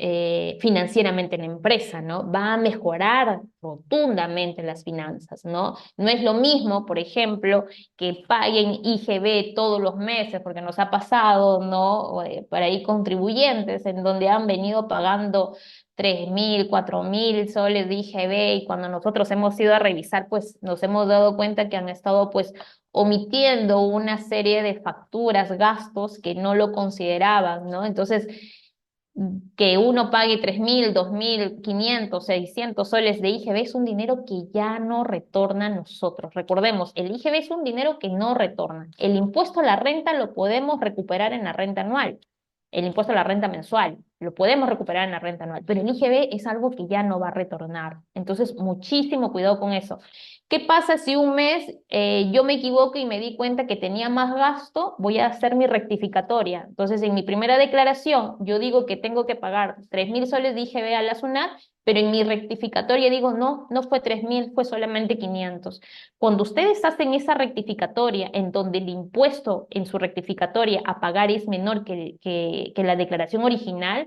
Speaker 1: financieramente en la empresa, ¿no? Va a mejorar rotundamente las finanzas, ¿no? No es lo mismo, por ejemplo, que paguen IGB todos los meses, porque nos ha pasado, ¿no? Por ahí contribuyentes en donde han venido pagando 3.000, 4.000 soles de IGB y cuando nosotros hemos ido a revisar, pues nos hemos dado cuenta que han estado pues omitiendo una serie de facturas, gastos que no lo consideraban, ¿no? Entonces, que uno pague 3.000, 2.500, 600 soles de IGB es un dinero que ya no retorna a nosotros. Recordemos, el IGB es un dinero que no retorna. El impuesto a la renta lo podemos recuperar en la renta anual, el impuesto a la renta mensual, lo podemos recuperar en la renta anual, pero el IGB es algo que ya no va a retornar. Entonces, muchísimo cuidado con eso. ¿Qué pasa si un mes yo me equivoco y me di cuenta que tenía más gasto? Voy a hacer mi rectificatoria. Entonces, en mi primera declaración, yo digo que tengo que pagar 3.000 soles de IGB a la SUNAT, pero en mi rectificatoria digo, no, no fue 3.000, fue solamente 500. Cuando ustedes hacen esa rectificatoria en donde el impuesto en su rectificatoria a pagar es menor que la declaración original,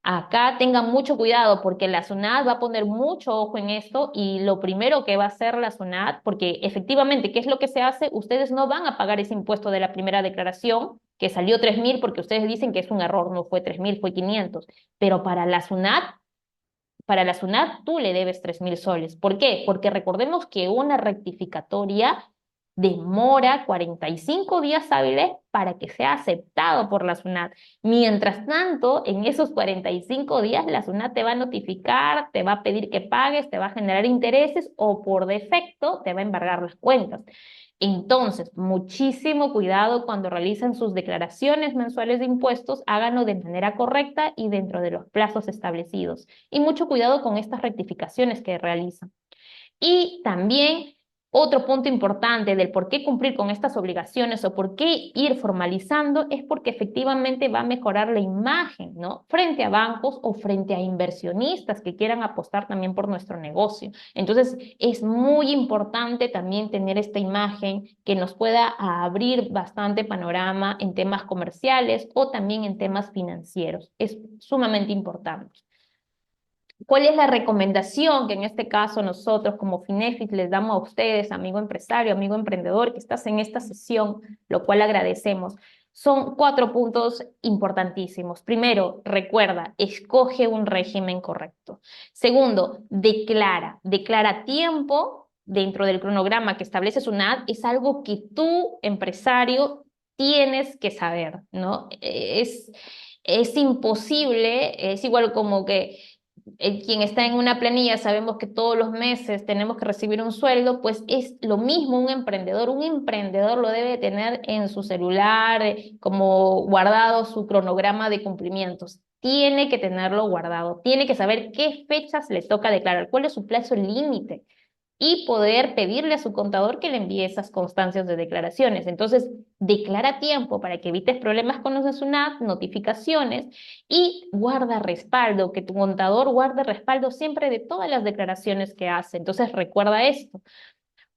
Speaker 1: acá tengan mucho cuidado porque la SUNAT va a poner mucho ojo en esto y lo primero que va a hacer la SUNAT, porque efectivamente, ¿qué es lo que se hace? Ustedes no van a pagar ese impuesto de la primera declaración que salió 3.000 porque ustedes dicen que es un error, no fue 3.000, fue 500. Pero para la SUNAT tú le debes 3.000 soles. ¿Por qué? Porque recordemos que una rectificatoria demora 45 días hábiles para que sea aceptado por la SUNAT. Mientras tanto, en esos 45 días la SUNAT te va a notificar, te va a pedir que pagues, te va a generar intereses o por defecto te va a embargar las cuentas. Entonces, muchísimo cuidado cuando realicen sus declaraciones mensuales de impuestos, háganlo de manera correcta y dentro de los plazos establecidos. Y mucho cuidado con estas rectificaciones que realizan. Y también otro punto importante del por qué cumplir con estas obligaciones o por qué ir formalizando es porque efectivamente va a mejorar la imagen, ¿no? Frente a bancos o frente a inversionistas que quieran apostar también por nuestro negocio. Entonces, es muy importante también tener esta imagen que nos pueda abrir bastante panorama en temas comerciales o también en temas financieros. Es sumamente importante. ¿Cuál es la recomendación que en este caso nosotros como Finefis les damos a ustedes, amigo empresario, amigo emprendedor, que estás en esta sesión, lo cual agradecemos? Son 4 puntos importantísimos. Primero, recuerda, escoge un régimen correcto. Segundo, declara a tiempo dentro del cronograma que establece SUNAT, es algo que tú, empresario, tienes que saber, ¿no? Es imposible, es igual como que quien está en una planilla, sabemos que todos los meses tenemos que recibir un sueldo, pues es lo mismo un emprendedor. Un emprendedor lo debe tener en su celular, como guardado su cronograma de cumplimientos. Tiene que tenerlo guardado, tiene que saber qué fechas le toca declarar, cuál es su plazo límite. y poder pedirle a su contador que le envíe esas constancias de declaraciones. Entonces, declara a tiempo para que evites problemas con los de SUNAT, notificaciones y guarda respaldo, que tu contador guarde respaldo siempre de todas las declaraciones que hace. Entonces, recuerda esto.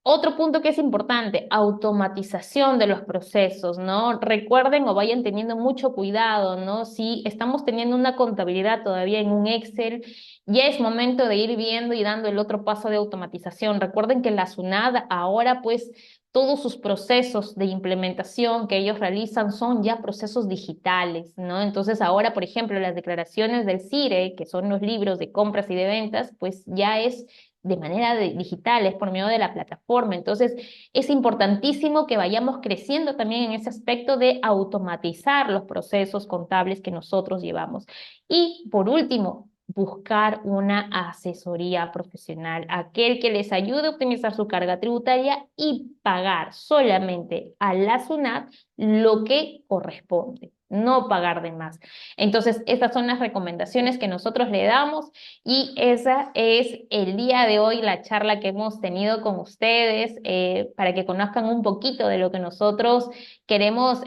Speaker 1: Otro punto que es importante, automatización de los procesos, ¿no? Recuerden o vayan teniendo mucho cuidado, ¿no? Si estamos teniendo una contabilidad todavía en un Excel, ya es momento de ir viendo y dando el otro paso de automatización. Recuerden que la SUNAT ahora, pues, todos sus procesos de implementación que ellos realizan son ya procesos digitales, ¿no? Entonces ahora, por ejemplo, las declaraciones del CIRE, que son los libros de compras y de ventas, pues ya es de manera digital, es por medio de la plataforma. Entonces, es importantísimo que vayamos creciendo también en ese aspecto de automatizar los procesos contables que nosotros llevamos. Y por último, buscar una asesoría profesional, aquel que les ayude a optimizar su carga tributaria y pagar solamente a la SUNAT lo que corresponde, no pagar de más. Entonces, estas son las recomendaciones que nosotros le damos y esa es el día de hoy la charla que hemos tenido con ustedes para que conozcan un poquito de lo que nosotros queremos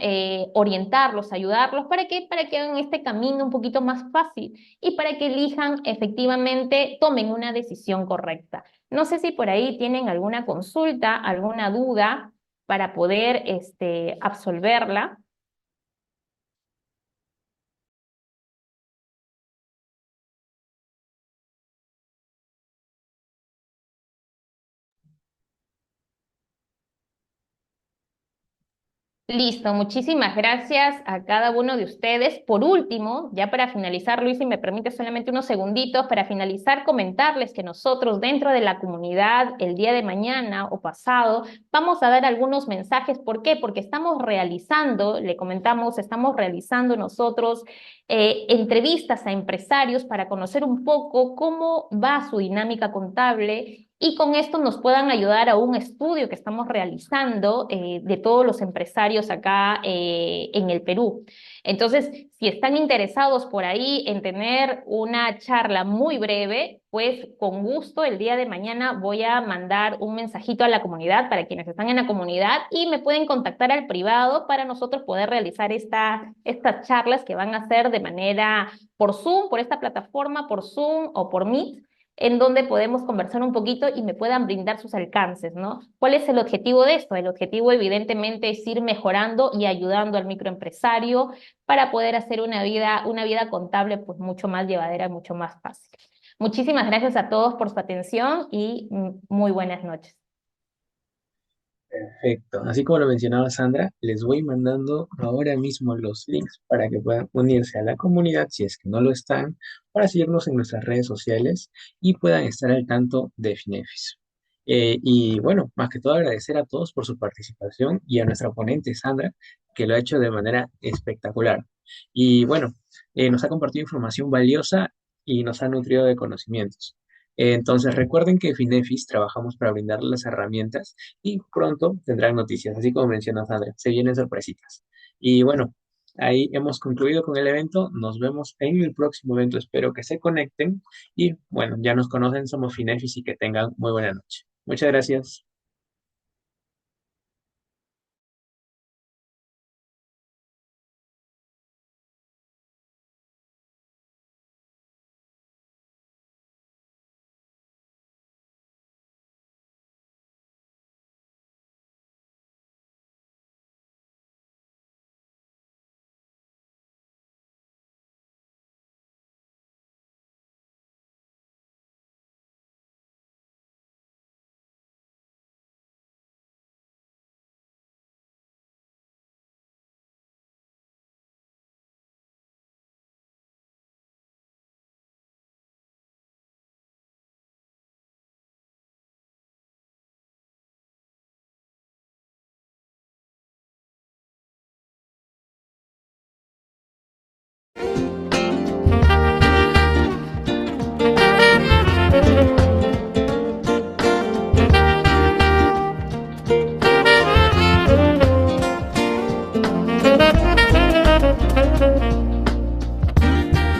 Speaker 1: orientarlos, ayudarlos para que hagan este camino un poquito más fácil y para que elijan efectivamente, tomen una decisión correcta. No sé si por ahí tienen alguna consulta, alguna duda para poder absolverla. Listo, muchísimas gracias a cada uno de ustedes. Por último, ya para finalizar, Luis, si me permite solamente unos segunditos, para finalizar, comentarles que nosotros dentro de la comunidad, el día de mañana o pasado, vamos a dar algunos mensajes. ¿Por qué? Porque estamos realizando, le comentamos, estamos realizando nosotros entrevistas a empresarios para conocer un poco cómo va su dinámica contable y con esto nos puedan ayudar a un estudio que estamos realizando de todos los empresarios acá en el Perú. Entonces, si están interesados por ahí en tener una charla muy breve, pues con gusto el día de mañana voy a mandar un mensajito a la comunidad para quienes están en la comunidad y me pueden contactar al privado para nosotros poder realizar estas charlas que van a ser de manera por Zoom, por esta plataforma, por Zoom o por Meet en donde podemos conversar un poquito y me puedan brindar sus alcances, ¿no? ¿Cuál es el objetivo de esto? El objetivo evidentemente es ir mejorando y ayudando al microempresario para poder hacer una vida contable pues mucho más llevadera, mucho más fácil. Muchísimas gracias a todos por su atención y muy buenas noches.
Speaker 2: Perfecto. Así como lo mencionaba Sandra, les voy mandando ahora mismo los links para que puedan unirse a la comunidad si es que no lo están, para seguirnos en nuestras redes sociales y puedan estar al tanto de Finefis. Y bueno, más que todo agradecer a todos por su participación y a nuestra ponente Sandra, que lo ha hecho de manera espectacular. Y bueno, nos ha compartido información valiosa y nos ha nutrido de conocimientos. Entonces recuerden que Finefis trabajamos para brindarles las herramientas y pronto tendrán noticias, así como menciona Sandra, se vienen sorpresitas. Y bueno, ahí hemos concluido con el evento, nos vemos en el próximo evento, espero que se conecten y bueno, ya nos conocen, somos Finefis y que tengan muy buena noche. Muchas gracias.